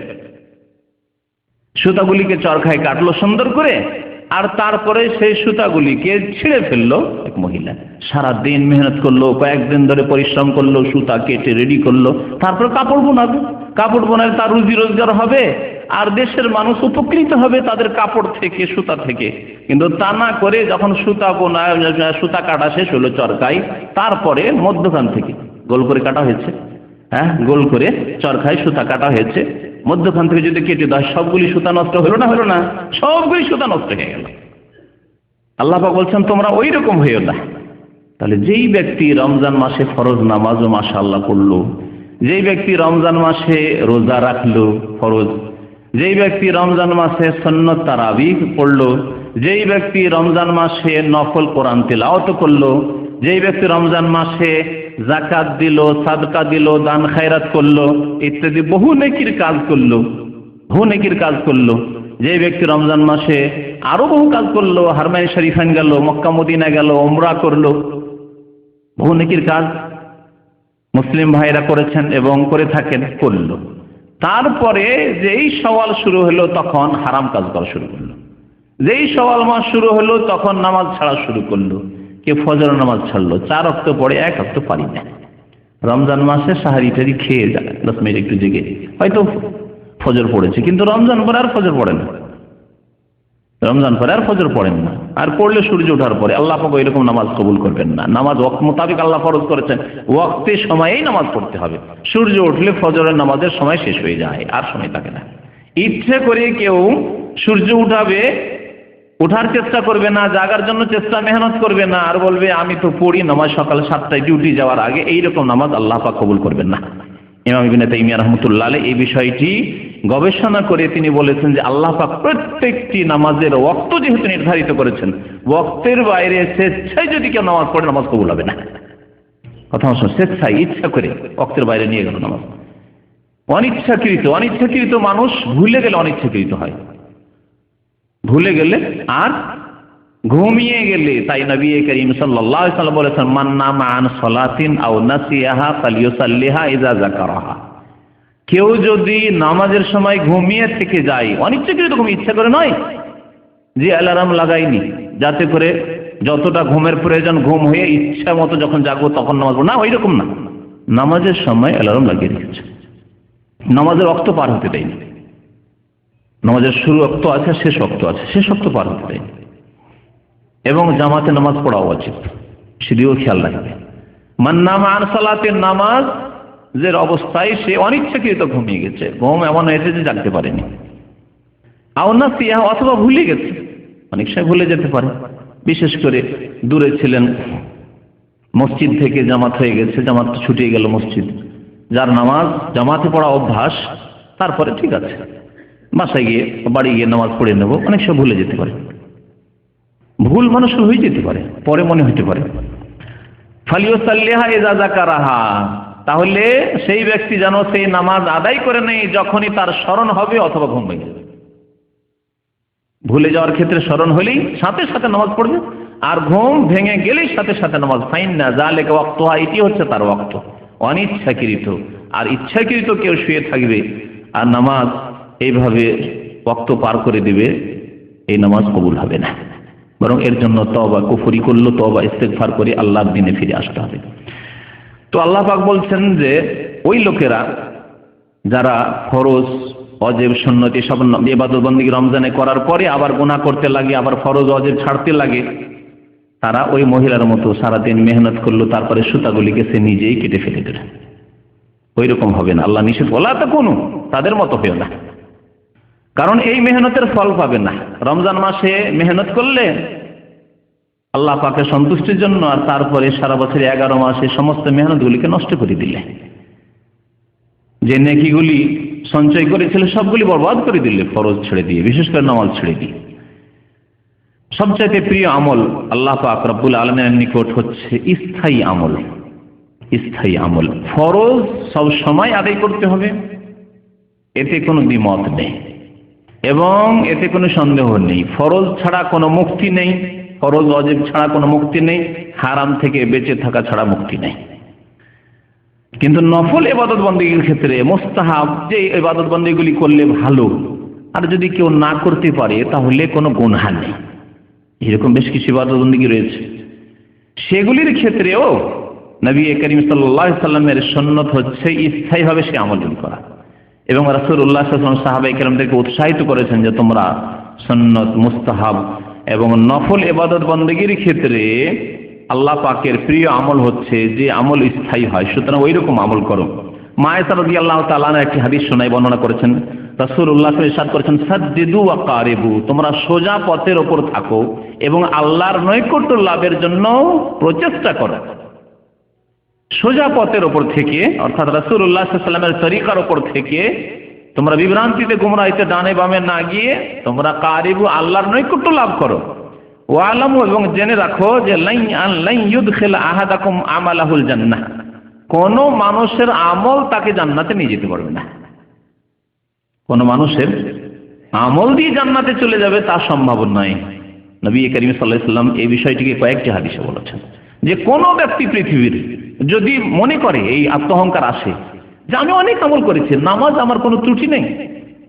সুতাগুলিকে চরখায় কাটলো সুন্দর করে, আর তারপরে সেই সুতাগুলিকে ছিঁড়ে ফেললো এক মহিলা। সারা দিন মেহনত করলো, কয়েকদিন ধরে পরিশ্রম করলো, সুতা কেটে রেডি করলো, তারপর কাপড় বোনাবে। কাপড় বোনালে তার রুজি রোজগার হবে, আর দেশের মানুষ উপকৃত হবে তাদের কাপড় থেকে, সুতা থেকে। কিন্তু তা না করে যখন সুতা কাটা শেষ হলো চরকায়, তারপরে মধ্যখান থেকে গোল করে কাটা হয়েছে, গোল করে চরখায় সুতা কাটা হয়েছে, মধ্যখান থেকে যদি কেটে দেয় সবগুলি সুতা নষ্ট হলো না? সবগুলি সুতা নষ্ট হয়ে গেল। আল্লাহ পাক বলছেন তোমরা ওই রকম হইও না। তাহলে যেই ব্যক্তি রমজান মাসে ফরজ নামাজও মাশাআল্লাহ পড়লো, যেই ব্যক্তি রমজান মাসে রোজা রাখলো ফরজ, যেই ব্যক্তি রমজান মাসে সুন্নত তারাবিহ পড়লো, যেই ব্যক্তি রমজান মাসে নফল কোরআন তিলাওয়াত করলো, যেই ব্যক্তি রমজান মাসে যাকাত দিল, সাদকা দিল, দান খায়রাত করলো, ইত্যাদি বহু নেকির কাজ করলো, যে ব্যক্তি রমজান মাসে আরো বহু কাজ করলো, হারমাইন শরীফান গেল, মক্কা মদিনা গেল, উমরা করলো, বহু নেকির কাজ মুসলিম ভাইরা করেছেন এবং করে থাকেন, করলো। তারপরে যেই শাওয়াল শুরু হলো তখন হারাম কাজ করা শুরু করলো। যেই শাওয়াল মাস শুরু হলো তখন নামাজ ছাড়া শুরু করলো। কে ফজর নামাজ ছাড়লো, 4 ওয়াক্ত পড়ে 1 ওয়াক্ত পারি না। রমজান মাসে সাহারি টারি খেয়ে যায়, 10 মিনিট একটু জেগে হয়তো ফজর পড়েছে, কিন্তু রমজান পরে আর ফজর পড়ে না, আর পড়লে সূর্য ওঠার পরে। আল্লাহ পাক এরকম নামাজ কবুল করবেন না। নামাজ ওয়াক্ত মোতাবেক আল্লাহ ফরজ করেছেন, ওয়াক্তের সময়েই নামাজ পড়তে হবে। সূর্য উঠলে ফজরের নামাজের সময় শেষ হয়ে যায়, আর সময় থাকে না। ইচ্ছে করে কেউ সূর্য উঠাবে ওঠার চেষ্টা করবে না, জাগার জন্য চেষ্টা মেহনত করবে না, আর বলবে আমি তো পড়ি নামাজ সকাল 7টায় ডিউটি যাওয়ার আগে, এইরকম নামাজ আল্লাহ পাক কবুল করবেন না। ইমাম ইবনে তাইমিয়া রাহমাতুল্লাহ আলাইহি এই বিষয়টি গবেষণা করে তিনি বলেছেন যে আল্লাহ পাক প্রত্যেকটি নামাজের ওয়াক্ত যেহেতু নির্ধারিত করেছেন, ওয়াক্তের বাইরে স্বেচ্ছায় যদি কেউ নামাজ পড়ে নামাজ কবুল হবে না। কথা হচ্ছে স্বেচ্ছায় ইচ্ছা করে ওয়াক্তের বাইরে নিয়ে গেল নামাজ। অনিচ্ছাকৃত মানুষ ভুলে গেলে অনিচ্ছাকৃত হয়, ভুলে গেলে আর ঘুমিয়ে গেলে। তাই নবী করিম সাল্লাল্লাহু আলাইহি ওয়াসাল্লাম বলেছেন মান নামা আন সালাতিন আও নাসিয়াহা ফালইউসাল্লিহা ইযা যাকারাহা। কেউ যদি নামাজের সময় ঘুমিয়ে থেকে যায়, অনিচ্ছাকৃত ঘুম, ইচ্ছা করে নয় যে অ্যালার্ম লাগাইনি যাতে করে যতটা ঘুমের প্রয়োজন ঘুম হয়ে ইচ্ছা মতো যখন জাগবো তখন নামাজ পড়ব, না ওইরকম না। নামাজের সময় অ্যালার্ম লাগিয়ে রেখেছে, নামাজের ওয়াক্ত পার হতে দেয়নি। নামাজের শুরু ওয়াক্ত আছে, শেষ ওয়াক্ত আছে, শেষ ওয়াক্ত পার হতে দেয়নি। এবং জামাতে নামাজ পড়া উচিত, সেদিকেও খেয়াল রাখবে। মান নামা আন সালাতের নামাজের অবস্থায় সে অনিচ্ছাকৃত ঘুমিয়ে গেছে, ঘুম এমন হয়েছে যে জাগতে পারেনি। আও নাসিয়া, অথবা ভুলে গেছে, অনেক সময় ভুলে যেতে পারে। বিশেষ করে দূরে ছিলেন, মসজিদ থেকে জামাত হয়ে গেছে, জামাত ছুটিয়ে গেল মসজিদ, যার নামাজ জামাতে পড়া অভ্যাস, তারপরে ঠিক আছে বাসায় গিয়ে বাড়ি গিয়ে নামাজ পড়ে নেব, অনেক সময় ভুলে যেতে পারে। ভুল মানুষের হয়ে যেতে পারে, পরে মনে হতে পারে। ফালিউসাল্লিহা ইযা যাকারাহা, তাহলে সেই ব্যক্তি যেন সেই নামাজ আদায় করে নেই যখনই তার স্মরণ হবে অথবা ঘুম ভেঙে যাবে। ভুলে যাওয়ার ক্ষেত্রে স্মরণ হলেই সাথে সাথে নামাজ পড়বে, আর ঘুম ভেঙে গেলেই সাথে সাথে নামাজ। ফাইন্না যালিকা ওয়াক্তুহা, এটি হচ্ছে তার ওয়াক্ত। অনিচ্ছাকৃত আর ইচ্ছাকৃত কেউ শুয়ে থাকবে আর নামাজ এইভাবে ওয়াক্ত পার করে দিবে, এই নামাজ কবুল হবে না। বরং এর জন্য তওবা, কুফরি করলো তওবা ইস্তেগফার করে আল্লাহর দ্বীনে ফিরে আসতে হবে। তো আল্লাহ পাক বলছেন যে ওই লোকেরা যারা ফরজ, ওয়াজিব, সুন্নত সব ইবাদত বন্দেগী রমজানে করার পরে আবার গুনাহ করতে লাগে, আবার ফরজ ওয়াজিব ছাড়তে লাগে, তারা ওই মহিলার মতো সারাদিন মেহনত করলো, তারপরে সুতাগুলিকে সে নিজেই কেটে ফেলে দিল। ওই রকম হবে না, আল্লাহ নিষেধ বলা তো কোনো তাদের মতো হয়েও না, কারণ এই মেহনতের ফল পাবে না। রমজান মাসে মেহনত করলে আল্লাহ পাকের সন্তুষ্টির জন্য, আর তারপরে সারা বছরে 11 মাসে সমস্ত মেহনতগুলিকে নষ্ট করে দিলে, যে নেকিগুলি সঞ্চয় করেছিল সবগুলি বরবাদ করে দিলে, ফরজ ছেড়ে দিয়ে, বিশেষ করে নামাজ ছেড়ে দিয়ে। সবচাইতে প্রিয় আমল আল্লাহ পাক রব্বুল আলামিনের নিকট হচ্ছে স্থায়ী আমল। স্থায়ী আমল, ফরজ সব সময় আদায় করতে হবে, এতে কোনো দ্বিমত নেই এবং এতে কোনো সন্দেহ নেই। ফরজ ছাড়া কোনো মুক্তি নেই, ফরজ ওয়াজিব ছাড়া কোনো মুক্তি নেই, হারাম থেকে বেঁচে থাকা ছাড়া মুক্তি নেই। কিন্তু নফল ইবাদত বন্দেগীর ক্ষেত্রে মুস্তাহাব যে ইবাদত বন্দেগীগুলি করলে ভালো, আর যদি কেউ না করতে পারে তাহলে কোনো গুনাহ নেই। এরকম বেশ কিছু ইবাদত বন্দেগী রয়েছে, সেগুলির ক্ষেত্রেও নবী করিম সাল্লাল্লাহু আলাইহি সাল্লামের সুন্নাত হচ্ছে স্থায়ীভাবে সে আমল করা, এবং রাসূলুল্লাহ সাল্লাল্লাহু আলাইহি ওয়াসাল্লাম সাহাবায়ে কেরামদেরকে উৎসাহিত করেছেন যে তোমরা সুন্নাত, মুস্তাহাব এবং নফল ইবাদত বন্দেগীর ক্ষেত্রে আল্লাহ পাকের প্রিয় আমল হচ্ছে যে আমল স্থায়ী হয়, সুতরাং ওই রকম আমল করো। মা আয়েশা রাদিয়াল্লাহু তাআলা আনহা একটি হাদিস শোনায়, বর্ণনা করেছেন, রাসূলুল্লাহ সাল্লাল্লাহু আলাইহি ওয়াসাল্লাম ইরশাদ করেছেন সাদ্দিদু ওয়া কারিবু, তোমরা সোজা পথের উপর থাকো এবং আল্লাহর নৈকট্য লাভের জন্য প্রচেষ্টা করো। সোজা পথের উপর থেকে, অর্থাৎ রাসূলুল্লাহ সাল্লাল্লাহু আলাইহি ওয়াসাল্লামের তরিকার উপর থেকে তোমরা বিভ্রান্তিতে গুমরাহিতে ডানে বামে না গিয়ে তোমরা কারিবু, আল্লাহর নৈকট্য লাভ করো। ওয়ালামু, এবং জেনে রাখো যে লাইন ইউদখিল আহাদাকুম আমালাহুল জান্নাহ, কোন মানুষের আমল তাকে জান্নাতে নিয়ে যেতে পারবে না। কোন মানুষের আমল দিয়ে জান্নাতে চলে যাবে তা সম্ভব নয়। নবী করিম সাল্লাল্লাহু আলাইহি ওয়াসাল্লাম এই বিষয়টিকে কয়েকটি হাদিসে বলেছেন যে কোন ব্যক্তি পৃথিবীর যদি মনে করে, এই আত্মহংকার আসে যে আমি অনেক আমল করেছি, নামাজ আমার কোনো ত্রুটি নেই,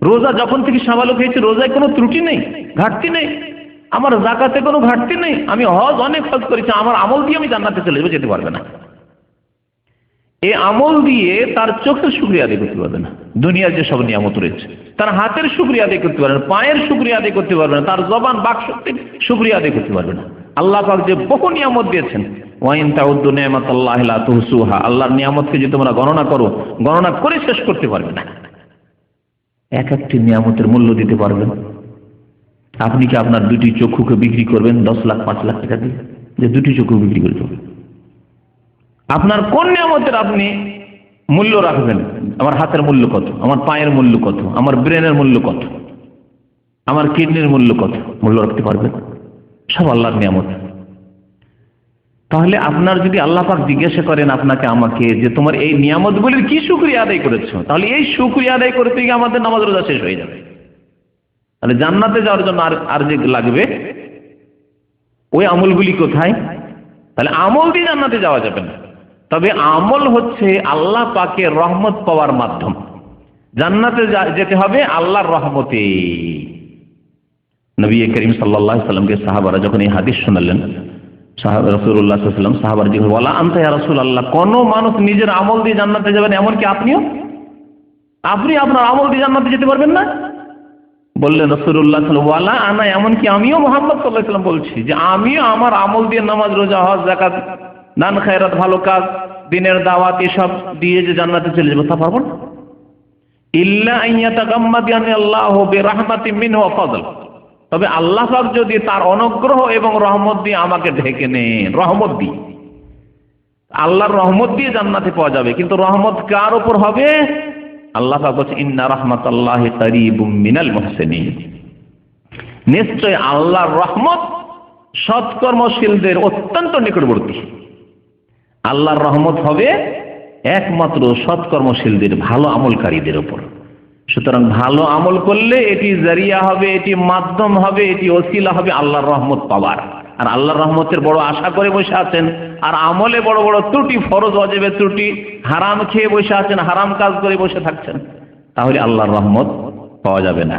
রোজা যখন থেকে সাবালক হয়েছে রোজায় কোনো ত্রুটি নেই, ঘাটতি নেই, আমার যাকাতে কোনো ঘাটতি নেই, আমি হজ অনেক হজ করেছি, আমার আমল দিয়ে আমি জান্নাতে চলে যাবো, যেতে পারবে না। এই আমল দিয়ে তার চোখের শুকরিয়া আদায় করতে পারবে না, দুনিয়ার যে সব নিয়ামত রয়েছে, তার হাতের শুকরিয়া আদায় করতে পারবে না, পায়ের শুকরিয়া আদায় করতে পারবে না, তার জবান বাক শক্তির শুকরিয়া আদায় করতে পারবে না। আল্লাহ পাক যে বহু নিয়ামত দিয়েছেন, ওয়াইন তাউদ্দু নি'মাতাল্লাহি লা তুহসুহা, আল্লাহর নিয়ামতকে যদি তোমরা গণনা করো, গণনা করে শেষ করতে পারবে না। এক একটি নিয়ামতের মূল্য দিতে পারবে না। আপনি কি আপনার দুটি চক্ষুকে বিক্রি করবেন 10 লাখ 5 লাখ টাকা দিয়ে, যে দুটি চক্ষু বিক্রি করে দেবেন? আপনার কোন নিয়ামতের আপনি মূল্য রাখবেন? আমার হাতের মূল্য কত, আমার পায়ের মূল্য কত, আমার ব্রেনের মূল্য কত, আমার কিডনির মূল্য কত মূল্য রাখতে পারবেন? সব আল্লাহর নিয়ামত। তাহলে আপনার যদি আল্লাহ পাক জিজ্ঞাসা করেন আপনাকে আমাকে যে তোমার এই নিয়ামতগুলির কি শুকরিয়া আদায় করেছো, তাহলে এই শুকরিয়া আদায় করতে গিয়ে আমাদের নামাজ রোজা শেষ হয়ে যাবে। তাহলে জান্নাতে যাওয়ার জন্য আর যে লাগবে ওই আমলগুলি কোথায়? তাহলে আমল দিয়ে জান্নাতে যাওয়া যাবে না। তবে আমল হচ্ছে আল্লাহ পাকের রহমত পাওয়ার মাধ্যম। জান্নাতে যেতে হবে আল্লাহর রহমতে। নবী করিম সাল্লাল্লাহু আলাইহি সাল্লামকে সাহাবারা যখন এই হাদিস শোনালেন, রাসূলুল্লাহ সাল্লাল্লাহু আলাইহি ওয়াসাল্লাম সাহাবারা জিজ্ঞাসা করলেন, ওয়ালা আনতা ইয়া রাসূলুল্লাহ, কোন মানুষ নিজের আমল দিয়ে জান্নাতে যাবেন এমনকি আপনিও? আপনি আপনার আমল দিয়ে জান্নাতে যেতে পারবেন না? বললেন রাসূলুল্লাহ সাল্লাল্লাহু আলাইহি ওয়াসাল্লাম, ওয়ালা আনা, এমনকি আমিও মুহাম্মদ সাল্লাল্লাহু আলাইহি ওয়াসাল্লাম বলছি যে আমিও আমার আমল দিয়ে নামাজ রোজা হজ যাকাত দান খায়রাত ভালো কাজ দিনের দাওয়াত এসব দিয়ে যে জান্নাতে চলে যাবো তা পারবো না। ইল্লা আন ইয়াতাগাম্মাদানি আল্লাহু বিরাহমাতিন মিনহু ওয়া ফাদল, তবে আল্লাহ পাক যদি তার অনুগ্রহ এবং রহমত দিয়ে আমাকে ঢেকে নেন, রহমত দিয়ে, আল্লাহর রহমত দিয়ে জান্নাতে পাওয়া যাবে। কিন্তু রহমত কার উপর হবে? আল্লাহ পাক বলেন ইন্না রাহমাতাল্লাহি কারীবুম মিনাল মুহসিনিন, নিশ্চয় আল্লাহর রহমত সৎকর্মশীলদের অত্যন্ত নিকটবর্তী। আল্লাহর রহমত হবে একমাত্র সৎকর্মশীলদের, ভালো আমলকারীদের উপর। সুতরাং ভালো আমল করলে এটি জারিয়া হবে, এটি মাধ্যম হবে, এটি ওসিলা হবে আল্লাহর রহমত পাওয়ার। আর আল্লাহর রহমতের বড় আশা করে বসে আছেন, আর আমলে বড় বড় ত্রুটি, ফরজ ওয়াজিবের ত্রুটি, হারাম খেয়ে বসে আছেন, হারাম কাজ করে বসে থাকছেন, তাহলে আল্লাহর রহমত পাওয়া যাবে না।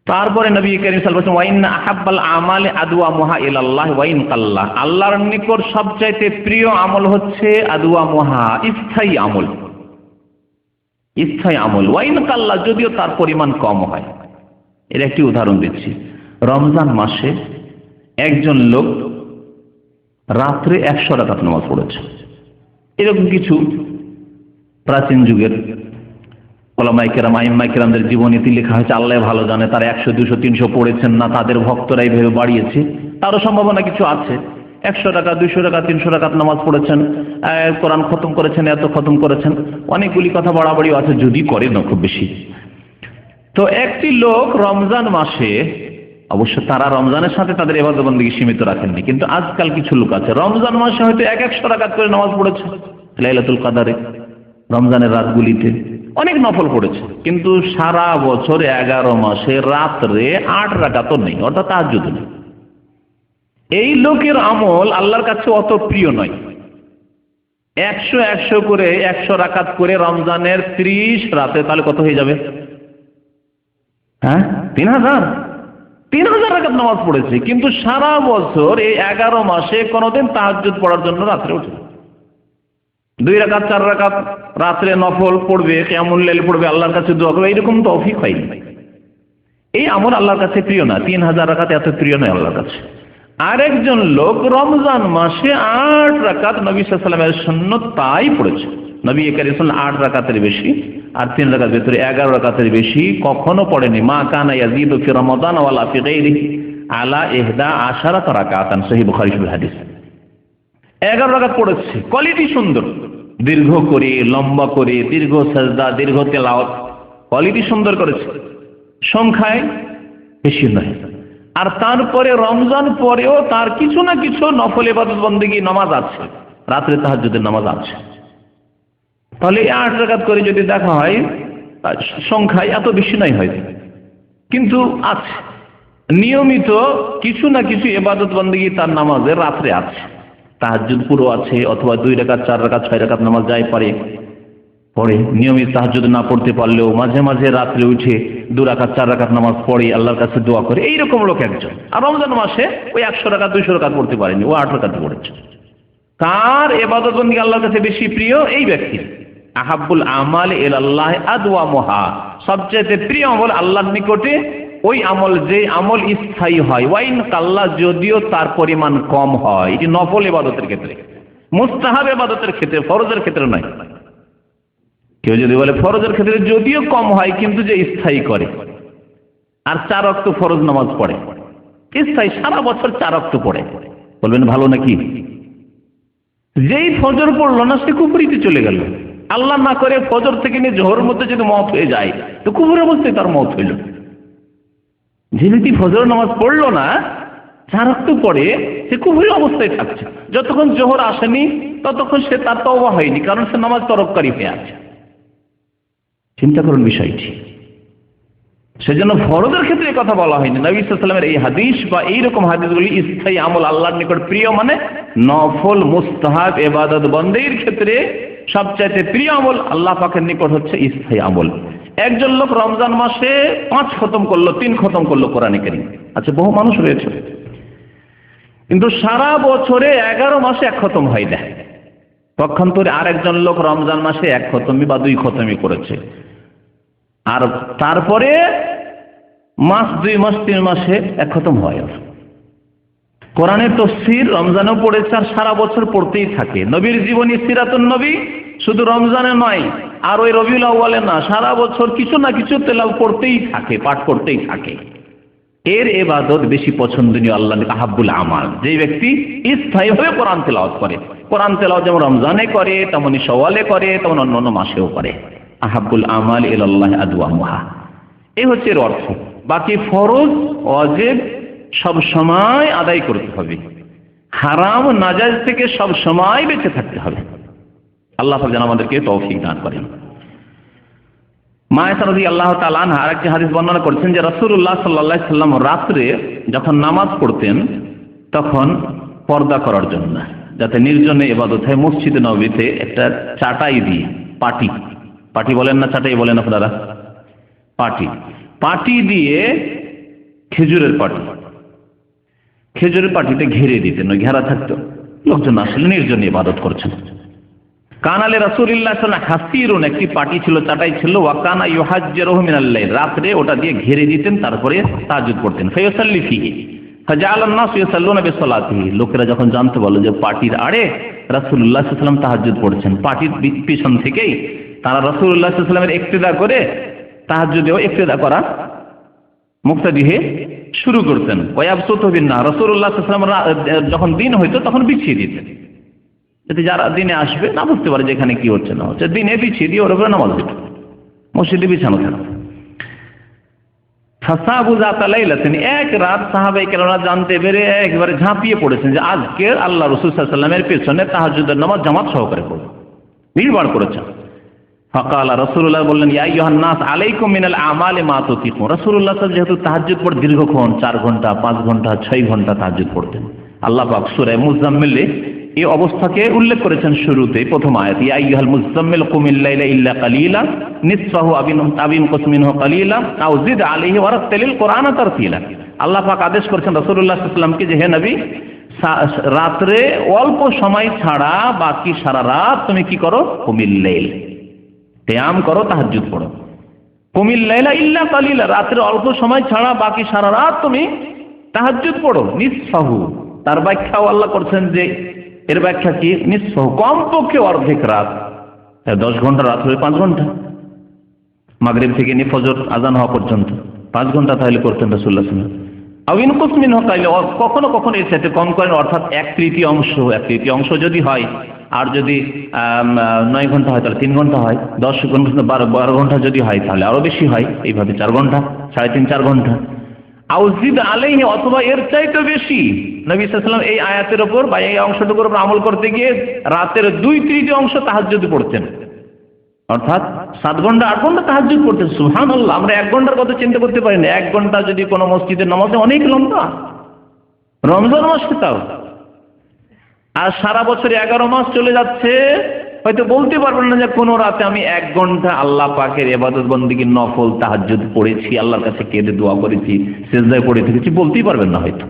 তারপরে নবী করিম সাল্লাল্লাহু আলাইহি ওয়াসাল্লাম, ওয়া ইন্না আহাব্বাল আমালি আদওয়ামুহা ইলাল্লাহ ওয়া ইন কাল্লা, আল্লাহর নিকট সবচাইতে প্রিয় আমল হচ্ছে আদওয়ামুহা, স্থায়ী আমল, স্থায়ী আমল, ওয়া ইন কাল্লা, যদিও তার পরিমাণ কম হয়। এর একটি উদাহরণ দিচ্ছি। রমজান মাসে একজন লোক রাত্রে 100 রাকাত নামাজ পড়েছে। এরকম কিছু প্রাচীন যুগের ওলামায়ে কেরাম, আইম্মায়ে কেরামদের জীবনীতে লেখা হয়েছে, আল্লাহ ভালো জানে তারা 100 200 300 পড়েছেন না, তাদের ভক্তরা এইভাবে বাড়িয়েছে, তারও সম্ভাবনা কিছু আছে। 100 টাকা 200 টাকা 300 রাকাত নামাজ পড়েছেন, কোরআন খতম করেছেন, এত খতম করেছেন, অনেকগুলি কথা বাড়াবাড়িও আছে, যদি করে না খুব বেশি। তো একটি লোক রমজান মাসে, অবশ্য তারা রমজানের সাথে তাদের ইবাদত বন্দেগী সীমিত রাখেননি, কিন্তু আজকাল কিছু লোক আছে রমজান মাসে হয়তো 100 রাকাত করে নামাজ পড়েছে, লাইলাতুল কদরে, রমজানের রাতগুলিতে অনেক নফল পড়েছে, কিন্তু সারা বছর 11 মাসে রাত্রে 8 রাকাতও নেই, অর্থাৎ তাহাজ্জুদ নেই। এই লোকের আমল আল্লাহর কাছে অত প্রিয় নয়। 100 করে 100 রাকাত করে রমজানের 30 রাতে, তাহলে কত হয়ে যাবে? হ্যাঁ, 3000 রাকাত নামাজ পড়েছে, কিন্তু সারা বছর এই 11 মাসে কোনোদিন তাহাজ্জুদ পড়ার জন্য রাত্রে ওঠে। 2 রাকাত 4 রাকাত রাত্রে নফল পড়বে, কিয়ামুল লাইল পড়বে, আল্লাহর কাছে দোয়া করবে, এরকম তৌফিক হয়নি। এই আমল আল্লাহর কাছে প্রিয় না। 3000 রাকাত এত প্রিয় নয় আল্লাহর কাছে। আরেকজন লোক রমজান মাসে 8 রাকাত নবী সাল্লাল্লাহু আলাইহি ওয়াসাল্লামের সুন্নাত তাই পড়েছে। নবী করিম সাল্লাল্লাহু আলাইহি ওয়াসাল্লাম 8 রাকাতের বেশি আর 3 রাকাত ভিতরে 11 রাকাতের বেশি কখনো পড়েনি। মা কানা ইয়াজিদু ফি রমাদান ওয়ালা ফি গায়রিহি আলা 11 রাকাতান, সহিহ বুখারী শরীফ হাদিস। 11 রাকাত পড়েছে, কোয়ালিটি সুন্দর, দীর্ঘ করে, লম্বা করে, দীর্ঘ সাজদা, দীর্ঘ তেলাওয়াত, কোয়ালিটি সুন্দর করেছে, সংখ্যায় বেশি নয়। আর তারপরে রমজান পরেও তার কিছু না কিছু নফল ইবাদত বন্দেগী নামাজ আছে, রাত্রে তাহাজ্জুদের নামাজ আছে। তাহলে 8 রাকাত করে যদি দেখা হয়, সংখ্যায় এত বেশি নয় হয়তো, কিন্তু আছে নিয়মিত কিছু না কিছু ইবাদত বন্দেগী তার নামাজে রাত্রে আছে। তাহাজ্জুদ পুরো আছে, অথবা 2 রাকাত 4 রাকাত 6 রাকাত নামাজ যাই পারে পড়ে। নিয়মিত তাহাজ্জুদ না পড়তে পারলেও মাঝে মাঝে রাত্রে উঠে 2 রাকাত 4 রাকাত নামাজ পড়ে, আল্লাহর কাছে দোয়া করে, এইরকম লোক একজন। আর রমজান মাসে ওই 100 রাকাত 200 রাকাত পড়তে পারেনি, ও 8 রাকাত পড়েছে। কার ইবাদত বন্দেগী আল্লাহর কাছে বেশি প্রিয়? এই ব্যক্তির। আহাব্বুল আমাল ইলাল্লাহ আদওয়ামুহা, সবচেয়ে প্রিয় আমল আল্লাহর নিকটে ওই আমল যে আমল স্থায়ী হয়, ওয়াইন কাল্লা, যদিও তার পরিমাণ কম হয়। এটি নফল ইবাদতের ক্ষেত্রে, মুস্তাহাব ইবাদতের ক্ষেত্রে, ফরজের ক্ষেত্রে নয়। কেউ যদি বলে ফরজের ক্ষেত্রে যদিও কম হয় কিন্তু যে স্থায়ী করে, আর 4 ওয়াক্ত ফরজ নামাজ পড়ে, স্থায়ী সারা বছর 4 ওয়াক্ত পড়ে, বলবেন ভালো নাকি? যেই ফজর পড়লো না সে কুফরিতে চলে গেল। আল্লাহ না করে ফজর থেকে নিয়ে জোহরের মধ্যে যদি মওত হয়ে যায় তো কুফর অবস্থায় তার মওত হইল। যে ব্যক্তি ফজর নামাজ পড়লো না, 4 ওয়াক্ত পড়ে, সে কুফরি অবস্থায় থাকছে। যতক্ষণ জোহর আসেনি ততক্ষণ সে তার তওবা হয়নি, কারণ সে নামাজ তরককারী হয়ে আছে। চিন্তা করুন বিষয়টি। সেজন্য ফরজের ক্ষেত্রে কথা বলা হয়নি। নবী সাল্লাল্লাহু আলাইহি ওয়াসাল্লামের এই হাদিস বা এইরকম হাদিসগুলি স্থায়ী আমল, আল্লাহর নিকট প্রিয়, মানে নফল মুস্তাহাব ইবাদত বন্দেগীর ক্ষেত্রে সবচাইতে প্রিয় আমল আল্লাহ পাকের নিকট হচ্ছে স্থায়ী আমল। একজন লোক রমজান মাসে 5 খতম করলো, 3 খতম করলো কোরআনে কারীম। আচ্ছা, বহু মানুষ রয়েছে কিন্তু সারা বছরে 11 মাসে 1 খতম হয় না। পক্ষান্তরে আরেকজন লোক রমজান মাসে 1 খতমি বা 2 খতমি করেছে, আর তারপরে মাস 2 মাস 3 মাসে 1 খতম হয়। কোরআনের তাফসীর রমজানেও পড়েছে আর সারা বছর পড়তেই থাকে। নবীর জীবনী সিরাতুন নবী শুধু রমজানে নয়, আর ওই রবিউল আউয়ালে না, সারা বছর কিছু না কিছু তেলাওয়াত করতেই থাকে, পাঠ করতেই থাকে। এর ইবাদত বেশি পছন্দনীয় আল্লাহর আহাব্বুল আমাল। যে ব্যক্তি স্থায়ীভাবে কোরআন তেলাওয়াত করে, কোরআন তেলাওয়াত যেমন রমজানে করে, তেমনি শাওয়ালে করে, তেমন অন্যান্য মাসেও করে। আহাব্বুল আমাল ইলাল্লাহ আদওয়ামুহা, এই হচ্ছে এর অর্থ। বাকি ফরজ ওয়াজিব সব সময় আদায় করতে হবে, হারাম নাজায়েজ থেকে সব সময় বেঁচে থাকতে হবে। আল্লাহ পাক যেন আমাদেরকে তৌফিক দান করেন। মা আয়েশা রাদিয়াল্লাহু তাআলা আনহা আরেকটি হাদিস বর্ণনা করেছেন যে রাসূলুল্লাহ সাল্লাল্লাহু আলাইহি সাল্লাম রাত্রে যখন নামাজ পড়তেন তখন পর্দা করার জন্য, যাতে নির্জনে ইবাদত হয়, মসজিদে নববীতে একটা চাটাই দিয়ে, পাটি বলেন না, চাটাই বলেন আপনারা, পাটি দিয়ে, খেজুরের পাটিতে ঘিরে দিতেন, ওই ঘেরা থাকতো, লোকজন আসলে নির্জনে ইবাদত করছেন। কানালে রাসূলুল্লাহ সাল্লাল্লাহু আলাইহি ওয়াসাল্লাম হাসিরুন, একটি পাটি ছিল, চাটাই ছিল, ওয়া কানা ইউহাজ্জিরুহু মিনাল লাইল, রাতে ওটা দিয়ে ঘিরে দিতেন, তারপরে তাহাজ্জুদ পড়তেন। ফায়াসাল্লি ফিহি ফাজাআলান নাস ইউসাল্লুনা বিসসালাতিহি, লোকেরা যখন জানতে পারল যে পাটির আড়ে রাসূলুল্লাহ সাল্লাল্লাহু আলাইহি ওয়াসাল্লাম তাহাজ্জুদ পড়ছেন, পাটির পিছন থেকেই তারা রাসূলুল্লাহ সাল্লাল্লাহু আলাইহি ওয়াসাল্লামের ইক্তেদা করে তাহাজ্জুদেও ইক্তেদা করা, মুক্তাদি হয়ে শুরু করতেন। ওয়ায়াবসুতু বিন্নাহ, রাসূলুল্লাহ সাল্লাল্লাহু আলাইহি ওয়াসাল্লাম যখন দিন হইতো তখন বিছিয়ে দিতেন, যাতে যারা দিনে আসবে না বুঝতে পারে যে এখানে কি হচ্ছে না হচ্ছে। দিনে বিছিয়ে দিয়ে ওর উপরে নামাজ দিত, মসজিদে বিছানো থাকতো। ফাসাবু যাতা লাইলাতিন, এক রাত সাহাবায়ে কেরামরা জানতে পেরে একবারে ঝাঁপিয়ে পড়েছেন যে আজকে আল্লাহ রাসূল সাল্লাল্লাহু আলাইহি ওয়াসাল্লামের পেছনে তাহাজ্জুদের নামাজ জামাত সহকারে পড়ব, ভিড়ভাড় করেছেন। ফাকালা, রাসূলুল্লাহ বললেন, ইয়া আইয়ুহান নাস আলাইকুম মিনাল আমালি মা তুতিকুন। রাসূলুল্লাহ সাল্লাল্লাহু আলাইহি ওয়াসাল্লাম যেহেতু তাহাজ্জুদ পড়ে দীর্ঘক্ষণ, 4 ঘন্টা, 5 ঘন্টা, 6 ঘন্টা তাহাজ্জুদ পড়তেন। আল্লাহ পাক সূরা মুজাম্মিলে এই অবস্থাকে উল্লেখ করেছেন শুরুতে, প্রথম আয়াত, ইয়া আইয়ুহাল মুজাম্মিল কুমিল লাইলা ইল্লা কালিলা নিসফাহু আবিন কুসমিনহু কালিলা আও জিদ আলাইহি ওয়ারাত্তিলিল কুরআনা তারতিলা। আল্লাহ পাক আদেশ করেছেন রাসূলুল্লাহ সাল্লাল্লাহু আলাইহি ওয়াসাল্লামকে যে হে নবী, রাত্রে অল্প সময় ছাড়া বাকি সারা রাত তুমি কি করো? কুমিল লাইল, কিয়াম করো, তাহাজ্জুদ পড়ো। কুমিল লাইলা ইল্লা কালিলা, রাত্রে অল্প সময় ছাড়া বাকি সারা রাত তুমি তাহাজ্জুদ পড়ো। নিসফাহু, তার ব্যাখ্যাও আল্লাহ করছেন যে এর ব্যাখ্যা কি? নিসফাহু, কমপক্ষে অর্ধেক রাত। 10 ঘন্টা রাত হলে 5 ঘন্টা, মাগরিব থেকে নিয়ে ফজর আজান হওয়া পর্যন্ত 5 ঘন্টা তাহলে করতেন রাসূলুল্লাহ সাল্লাল্লাহু আলাইহি ওয়াসাল্লাম। আবিন কুসমিনহু কালিলা, কখনো কখনো এর সাথে কম করেন, অর্থাৎ 1/3 অংশ যদি হয়, আর যদি 9 ঘন্টা হয় তাহলে 3 ঘন্টা হয়, 10 ঘন্টা 12 ঘন্টা যদি হয় তাহলে আরো বেশি হয়, এইভাবে 4 ঘন্টা, 3.5 4 ঘন্টা। আউজিদ আলাইহি, অথবা এর চাইতে বেশি। নবী সাল্লাল্লাহু আলাইহি ওয়াসাল্লাম এই আয়াতের উপর বা এই অংশটুকুর উপর আমল করতে গিয়ে রাতের 2/3 অংশ তাহাজ্জুদ পড়তেন, অর্থাৎ 7 ঘন্টা 8 ঘন্টা তাহাজ্জুদ পড়তেন। সুবহানাল্লাহ, আমরা 1 ঘন্টার কথা চিন্তা করতে পারি না। 1 ঘন্টা যদি কোনো মসজিদের নামাজে অনেক লম্বা, রমজান মাসে তাও। আর সারা বছর 11 মাস চলে যাচ্ছে, হয়তো বলতে পারবেন না যে কোনো রাতে আমি 1 ঘন্টা আল্লাহ পাকের ইবাদত বন্দেগী নফল তাহাজ্জুদ পড়েছি, আল্লাহর কাছে কেঁদে দোয়া করেছি, সিজদায় পড়ে থেকেছি, বলতেই পারবেন না হয়তো।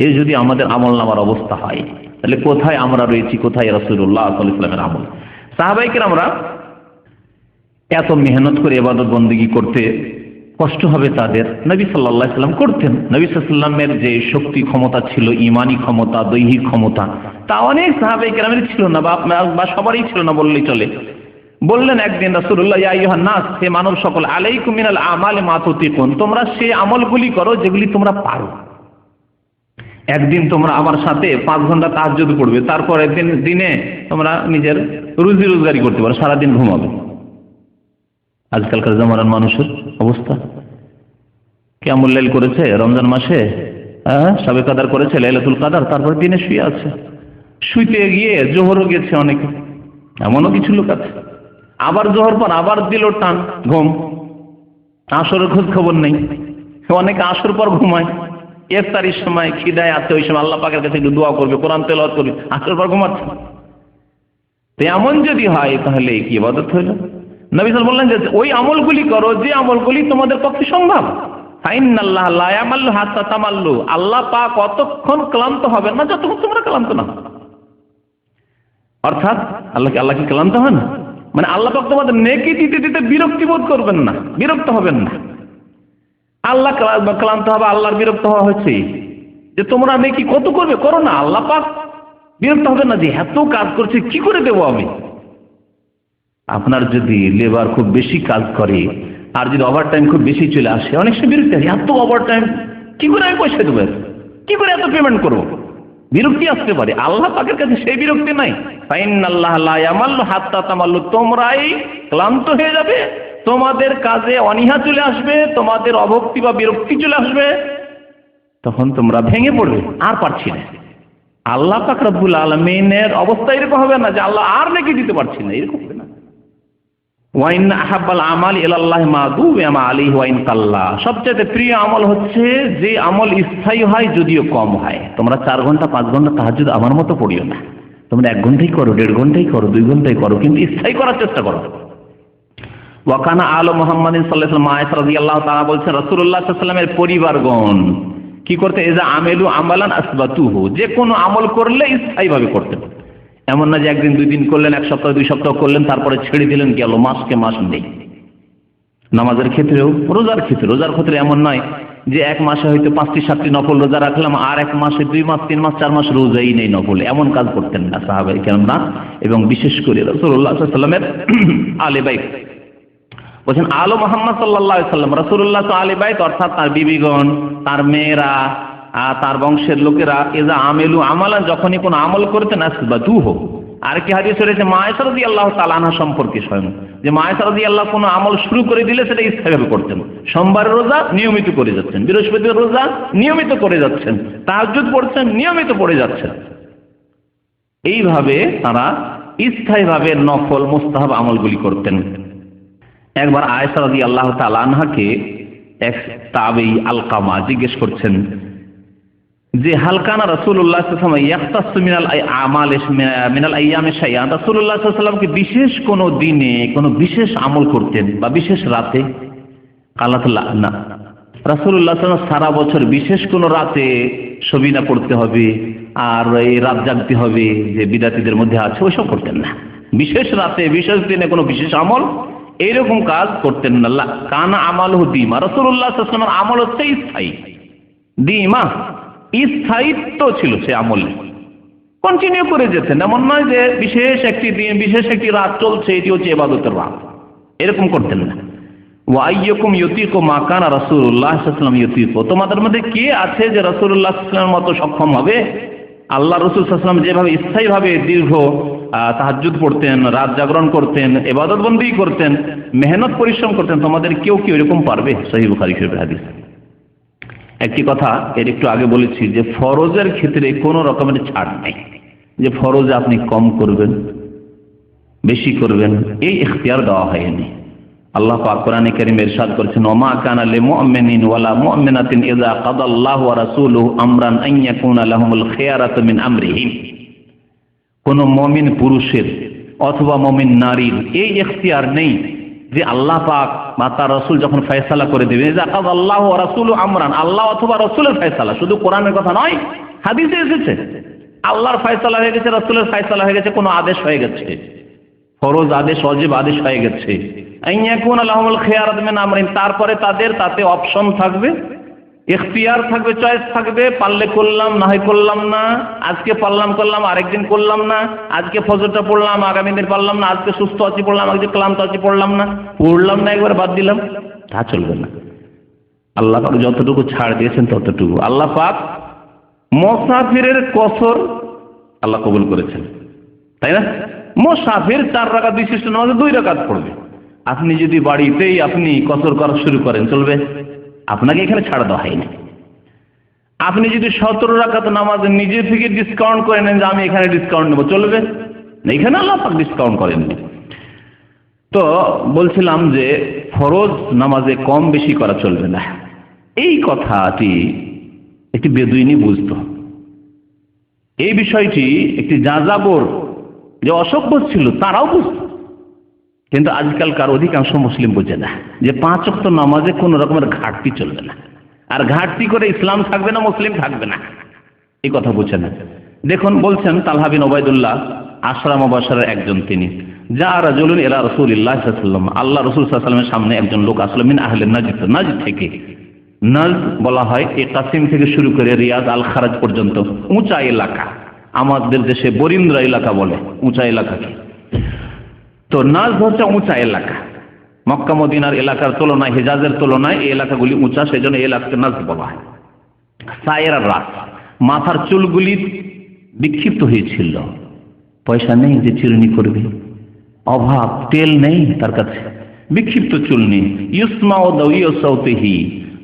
এই যদি আমাদের আমল নামার অবস্থা হয়, তাহলে কোথায় আমরা রয়েছি, কোথায় রাসূলুল্লাহ সাল্লাল্লাহু আলাইহি ওয়াসাল্লামের আমল? সাহাবায়ে কেরামরা এত মেহনত করে ইবাদত বন্দেগী করতে কষ্ট হবে তাদের, নবী সাল্লাল্লাহু আলাইহি ওয়াসাল্লাম করতেন। নবী সাল্লাল্লাহু আলাইহি ওয়াসাল্লামের যে শক্তি ক্ষমতা ছিল, ঈমানি ক্ষমতা, দৈহিক ক্ষমতা, তা অনেক সাহাবায়ে কেরামের ছিল না, বা সবারই ছিল না বললেই চলে। বললেন একদিন রাসূলুল্লাহ, ইয়া আইয়ুহান নাস, হে মানব সকল, আলাইকুম মিনাল আমালি মা তুতিকুন, তোমরা সেই আমলগুলি করো যেগুলি তোমরা পারো। একদিন তোমরা আমার সাথে 5 ঘন্টা তাহাজ্জুদ পড়বে, তারপরে দিনে তোমরা নিজের রুজি রোজগারি করতে পারো, সারাদিন ঘুমাবে। আজকালকার জামানার মানুষের অবস্থা, কিয়ামুল লাইল করেছে রমজান মাসে, শবে কদর করেছে, লাইলাতুল কদর, তারপরে দিনে শুয়ে আছে। শুইতে গিয়ে জোহরও গেছে অনেকে, এমনও কিছু লোক আছে। আবার জোহর পর আবার দিল টান ঘুম, আসরের খোঁজ খবর নেই। অনেকে আসর পর ঘুমায়, ইফতারির সময় খিদায় আছে, ওই সময় আল্লাহ পাকের কাছে একটু দোয়া করবে, কোরআন তেলাওয়াত করবে, আসর পর ঘুমাচ্ছে। তো এমন যদি হয় তাহলে কি ইবাদত হইল? নবী সাল্লাল্লাহু আলাইহি ওয়াসাল্লাম বললেন যে ওই আমলগুলি করো যে আমলগুলি তোমাদের পক্ষে সম্ভব। ফাইনাল্লাহ লা ইয়ামাল্লু হাত্তা তামাল্লু, আল্লাহ পাক অতক্ষণ ক্লান্ত হবেন না যতক্ষণ তোমরা ক্লান্ত না। অর্থাৎ আল্লাহ কি ক্লান্ত হন? মানে আল্লাহ পাক তোমাদের নেকি দিতে দিতে বিরক্তি বোধ করবেন না, বিরক্ত হবেন না। আল্লাহ ক্লান্ত হবে, আল্লাহর বিরক্ত হওয়া হচ্ছে যে তোমরা নেকি কত করবে, করো না। আল্লাহ পাক বিরক্ত হবেন না যে এত কাজ করছে কি করে দেবো আমি। আপনার যদি লেবার খুব বেশি কাজ করে আর যদি ওভার টাইম খুব বেশি চলে আসে, অনেক সময় বিরক্তি আসে, এত ওভার টাইম কি করে আমি পয়সা দেবো, কি করে এত পেমেন্ট করবো, বিরক্তি আসতে পারে। আল্লাহ পাকের কাছে সেই বিরক্তি নাই। ফাইনাল্লাহ লা ইয়ামাল্লু হাত্তা তামাল্লু, তোমরাই ক্লান্ত হয়ে যাবে, তোমাদের কাজে অনীহা চলে আসবে, তোমাদের অভক্তি বা বিরক্তি চলে আসবে, তখন তোমরা ভেঙে পড়বে, আর পারছি না। আল্লাহ পাক রব্বুল আলামিনের অবস্থা এরকম হবে না যে আল্লাহ আর নাকি দিতে পারছি না, এরকম হবে না। ওয়াইন আহাব্বাল আমাল ইলাল্লাহি মা দুওয়া আলাইহি ওয়াইন কাল্লা, সবচেয়ে প্রিয় আমল হচ্ছে যে আমল স্থায়ী হয় যদিও কম হয়। তোমরা 4 ঘন্টা 5 ঘন্টা তাহাজ্জুদ আমার মতো পড়িও না, তোমরা 1 ঘন্টাই করো, 1.5 ঘন্টাই করো, 2 ঘন্টাই করো, কিন্তু স্থায়ী করার চেষ্টা করো। ওয়াকানা আলো মুহাম্মাদিন সাল্লাল্লাহু আলাইহি ওয়াসাল্লাম, আয়েশা রাদিয়াল্লাহু তাআলা বলছেন রাসূলুল্লাহ সাল্লাল্লাহু আলাইহি ওয়াসাল্লামের পরিবারগণ কি করতে, এজা আমেলু আমালান আসবাতুহু, যে কোনো আমল করলে স্থায়ীভাবে করতেন। এমন না যে একদিন 2 দিন করলেন, 1 সপ্তাহ 2 সপ্তাহ করলেন, তারপরে ছেড়ে দিলেন, গেল, মাসকে মাস নেই। নামাজের ক্ষেত্রেও, রোজার ক্ষেত্রে এমন নয় যে 1 মাসে হয়তো 5টি 7টি নফল রোজা রাখলাম, আর 1 মাসে 2 মাস 3 মাস 4 মাস রোজাই নেই নফল, এমন কাজ করতেন না সাহাবায়ে কেরামরা। এবং বিশেষ করে রাসূলুল্লাহ সাল্লাল্লাহু আলাইহি ওয়াসাল্লামের আলে বাইত, বলছেন আলো মুহাম্মদ সাল্লাল্লাহু আলাইহি ওয়াসাল্লাম, রাসূলুল্লাহ তো আলে বাইত অর্থাৎ তার বিবিগণ, তার মেয়েরা, তার বংশের লোকেরা, এজা আমেলু আমালান, যখনই কোনো আমল করতেন আসবাতুহু। আর কি হাদিস রয়েছে মা আয়েশা রাদিয়াল্লাহু তাআলা আনহা সম্পর্কে স্বয়ং, যে মা আয়েশা রাদিয়াল্লাহু কোনো আমল শুরু করে দিলে সেটা স্থায়ীভাবে করতেন। সোমবারের রোজা নিয়মিত করে যাচ্ছেন, বৃহস্পতিবার রোজা নিয়মিত করে যাচ্ছেন, তাহাজ্জুদ পড়ছেন নিয়মিত পড়ে যাচ্ছেন। এইভাবে তারা স্থায়ীভাবে নফল মুস্তাহাব আমলগুলি করতেন। একবার আয়েশা রাদিয়াল্লাহু তাআলা আনহাকে এক তাবেঈ আলকামা জিজ্ঞেস করছেন যে হালকানা রাসূলুল্লাহ সাল্লাল্লাহু আলাইহি ওয়াসাল্লাম ইয়াখতাসু মিনাল আইয়ামি শাইআন, রাসূলুল্লাহ সাল্লাল্লাহু আলাইহি ওয়াসাল্লাম কি বিশেষ কোনো দিনে কোনো বিশেষ আমল করতেন বা বিশেষ রাতে? কালাতুল্লাহ না, রাসূলুল্লাহ সাল্লাল্লাহু আলাইহি ওয়াসাল্লাম সারা বছর বিশেষ কোনো রাতে সবিনা পড়তে হবে আর এই রাত জাগতে হবে যে বিদাতীদের মধ্যে আছে, ওইসব করতেন না। বিশেষ রাতে বিশেষ দিনে কোনো বিশেষ আমল এইরকম কাজ করতেন না। কানা আমালহু দিমা, রাসূলুল্লাহ সাল্লাল্লাহু আলাইহি ওয়াসাল্লাম আমল হচ্ছে স্থায়ী, দিমা স্থায়িত্ব ছিল, সে আমলে কন্টিনিউ করে যেতেন। এমন নয় যে বিশেষ একটি দিন বিশেষ একটি রাত চলছে, এটি হচ্ছে ইবাদতের রাত, এরকম করতেন না। ওয়া আইয়ুকুম ইউতিকু মা কানা রাসূলুল্লাহ সাল্লাল্লাহু আলাইহি ওয়াসাল্লাম ইউতিকু, তোমাদের মধ্যে কে আছে যে রাসূলুল্লাহ সাল্লাল্লাহু আলাইহি ওয়াসাল্লামের মতো সক্ষম হবে? আল্লাহ রাসূল সাল্লাল্লাহু আলাইহি ওয়াসাল্লাম যেভাবে স্থায়ীভাবে দীর্ঘ তাহাজ্জুদ পড়তেন, রাত জাগরণ করতেন, ইবাদত বন্দেগী করতেন, মেহনত পরিশ্রম করতেন, তোমাদের কেউ কি এরকম পারবে? সহিহ বুখারী শরীফের হাদিস। একটি কথা এর একটু আগে বলেছি যে ফরজের ক্ষেত্রে কোনো রকমের ছাড় নেই, যে ফরজে আপনি কম করবেন বেশি করবেন, এই ইখতিয়ার দেওয়া হয়নি। আল্লাহ পাক কোরআনে কারীমে ইরশাদ করেছেন ওয়া মা কানা লিল মুমিনিন ওয়ালা মুমিনাতিন ইযা কাদাল্লাহু ওয়া রাসূলুহু আমরান আন ইয়াকুনা লাহুমুল খিয়ারাতু মিন আমরিহিম, কোন মুমিন পুরুষের অথবা মুমিন নারীর এই ইখতিয়ার নেই যে আল্লাহ পাক বা তার রাসূল যখন ফয়সালা করে দেবে, ইযা কাদাল্লাহু ওয়া রাসূলুহু আমরান, আল্লাহ অথবা রাসূলের ফয়সালা, শুধু কোরআনের কথা নয়, হাদিসে এসেছে আল্লাহর ফয়সালা হয়ে গেছে, রাসূলের ফয়সালা হয়ে গেছে, কোনো আদেশ হয়ে গেছে, ফরজ আদেশ ওয়াজিব আদেশ হয়ে গেছে, আন ইয়াকুনা লাহুমুল খিয়ারাতু মিন আমরিহিম, তারপরে তাদের তাতে অপশন থাকবে এখতিয়ার থাকবে, চয়েস থাকবে, পারলে করলাম, না হয় করলাম না, আজকে পারলাম করলাম, আরেকদিন করলাম না, আজকে ফজরটা পড়লাম, আগামী দিন পারলাম না, আজকে সুস্থ আছি পড়লাম, আজকে ক্লান্ত আছি পড়লাম না একবার বাদ দিলাম, তা চলবে না। আল্লাহ পাক যতটুকু ছাড় দিয়েছেন ততটুকু। আল্লাহ পাক মুসাফিরের কসর আল্লাহ কবুল করেছেন, তাই না? মুসাফির 4 রাকাত বিশিষ্ট নামাজে 2 রাকাত পড়বে। আপনি যদি বাড়িতেই আপনি কসর করা শুরু করেন, চলবে? আপনাকে এখানে ছাড় দেওয়া হয়নি। আপনি যদি 17 রাকাত নামাজ নিজে থেকে ডিসকাউন্ট করে নেন যে আমি এখানে ডিসকাউন্ট নেব, চলবে? এখানে আল্লাহ পাক ডিসকাউন্ট করেননি। তো বলছিলাম যে ফরজ নামাজে কম বেশি করা চলবে না, এই কথাটি একটি বেদুইনি বুঝত। এই বিষয়টি একটি যাযাবর যে অসভ্য ছিল তারাও বুঝত, কিন্তু আজকালকার অধিকাংশ মুসলিম বোঝে না যে 5 ওয়াক্ত নামাজে কোনো রকমের ঘাটতি চলবে না, আর ঘাটতি করে ইসলাম থাকবে না, মুসলিম থাকবে না, এই কথা বুঝে না। দেখুন বলছেন তালহা বিন উবাইদুল্লাহ আশরা মুবাশশারের একজন, তিনি যা রাজুলুন ইলা রাসূলিল্লাহ সাল্লাল্লাহু আলাইহি ওয়াসাল্লাম, আল্লাহ রাসূল সাল্লাল্লাহু আলাইহি ওয়াসাল্লামের সামনে একজন লোক আসলো, মিন আহলে নাজদ, নাজদ থেকে। নাজদ বলা হয় এই কাসিম থেকে শুরু করে রিয়াদ আল খারাজ পর্যন্ত উঁচা এলাকা, আমাদের দেশে বরিন্দ্রা এলাকা বলে উঁচা এলাকাকে। তো নাজদ হচ্ছে উঁচা এলাকা, মক্কা মদিনার এলাকার তুলনায়, হিজাজের তুলনায় এই এলাকাগুলি উঁচা, সেজন্য এই এলাকাকে নাজদ বলা হয়। সায়ের রাস, মাথার চুলগুলি বিক্ষিপ্ত হয়েছিল, পয়সা নেই যে চিরুনি করবে, অভাব, তেল নেই তার কাছে, বিক্ষিপ্ত চুল নেই। ইউসমাউ দাউইউ সাউতিহি,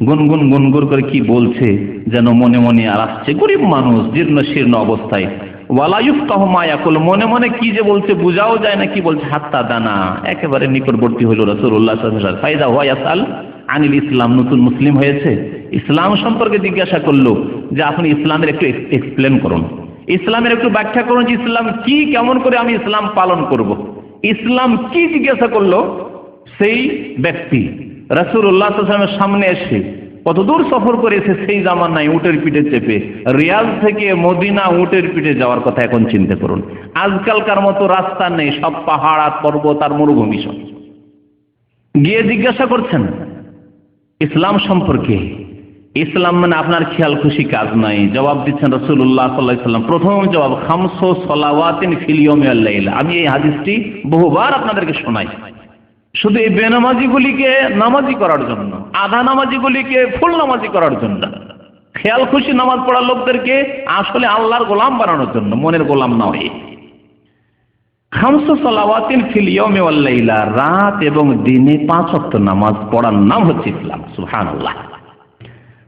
গুনগুন গুনগুর করে কি বলছে যেন মনে মনে আর আসছে, গরিব মানুষ, জীর্ণ শীর্ণ অবস্থায়। ওয়ালা ইফকাহু মা ইয়াকুল, মনে মনে কি যে বলছে বোঝাও যায় না কি বলছে। হাত্তা দানা, একেবারে নিকটবর্তী হলো রাসূলুল্লাহ সাল্লাল্লাহু আলাইহি ওয়াসাল্লাম। ফাইদা হুয়া ইয়াসাল আনিল ইসলাম, নতুন মুসলিম হয়েছে, ইসলাম সম্পর্কে জিজ্ঞাসা করলো যে আপনি ইসলামের একটু এক্সপ্লেন করুন, ইসলামের একটু ব্যাখ্যা করুন যে ইসলাম কি, কেমন করে আমি ইসলাম পালন করব, ইসলাম কি জিজ্ঞাসা করলো। সেই ব্যক্তি রাসূলুল্লাহ সাল্লাল্লাহু আলাইহি ওয়াসাল্লামের সামনে এসে, কত দূর সফর করেছে সেই জামানায় উটের পিঠে চেপে, রিয়াদ থেকে মদিনা উটের পিঠে যাওয়ার কথা এখন চিন্তা করুন। আজকালকার মতো রাস্তা নেই, সব পাহাড় আর পর্বত আর মরুভূমি সব। গিয়ে জিজ্ঞাসা করছেন ইসলাম সম্পর্কে, ইসলাম মানে আপনার খেয়াল খুশি কাজ নাই। জবাব দিচ্ছেন রাসূলুল্লাহ সাল্লাল্লাহু আলাইহি ওয়াসাল্লাম, প্রথম জবাব খামসু সালাওয়াতিন ফিল ইয়াউমি ওয়াল লাইলা। আমি এই হাদিসটি বহুবার আপনাদেরকে শোনাই, শুধু এই বেনামাজিগুলিকে নামাজি করার জন্য, আধা নামাজিগুলিকে ফুল নামাজি করার জন্য, খেয়াল খুশি নামাজ পড়া লোকদেরকে আসলে আল্লাহর গোলাম বানানোর জন্য, মনের গোলাম না হয়ে। খামসু সালাওয়াতিন ফিল ইয়াউমি ওয়াল লাইলা, রাত এবং দিনে 5 ওয়াক্ত নামাজ পড়ার নাম হচ্ছে ইসলাম। সুবহানাল্লাহ।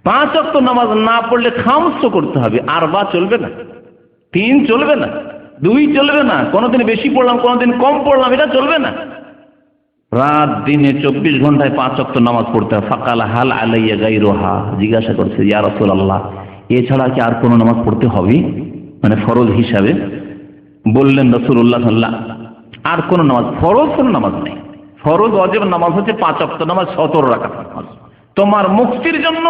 5 ওয়াক্ত নামাজ না পড়লে খামস করতে হবে, আর বা চলবে না, 3 চলবে না, 2 চলবে না, কোনোদিন বেশি পড়লাম কোনোদিন কম পড়লাম, এটা চলবে না। রাত দিনে 24 ঘন্টায় 5 ওয়াক্ত নামাজ পড়তে হবে। ফাকালা হাল আলাইয়া গায়রুহা, জিজ্ঞাসা করছে ইয়া রাসূলুল্লাহ, এছাড়া কি আর কোনো নামাজ পড়তে হবে, মানে ফরজ হিসাবে? বললেন রাসূলুল্লাহ সাল্লাল্লাহু আলাইহি ওয়াসাল্লাম, আর কোনো নামাজ, ফরজ কোনো নামাজ নেই। ফরজ ওয়াজিব নামাজ হচ্ছে 5 ওয়াক্ত নামাজ, 17 রাকাত নামাজ। তোমার মুক্তির জন্য,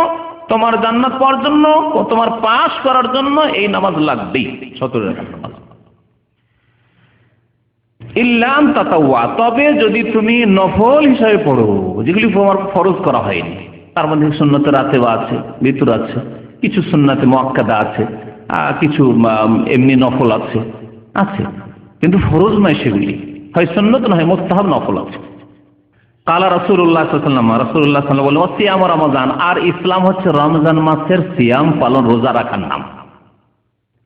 তোমার জান্নাত পাওয়ার জন্য, ও তোমার পাস করার জন্য এই নামাজ লাগবেই, 17 রাকাত নামাজ। ইল্লাম তাতাওয়া, তবে যদি তুমি নফল হিসাবে পড়ো, যেগুলি তোমার ফরজ করা হয়নি, তার মধ্যে সুন্নতে রাতেবা আছে, বিতর আছে, কিছু সুন্নতে মুআক্কাদা আছে, কিছু এমনি নফল আছে, কিন্তু ফরজ নয় সেগুলি, হয় সুন্নত নয় মুস্তাহাব নফল আছে। কালা রাসূলুল্লাহ সাল্লাল্লাহু আলাইহি ওয়াসাল্লাম, রাসূলুল্লাহ সাল্লাল্লাহু আলাইহি ওয়াসাল্লাম বলেন সিয়াম রমজান, আর ইসলাম হচ্ছে রমজান মাসের সিয়াম পালন, রোজা রাখার নাম।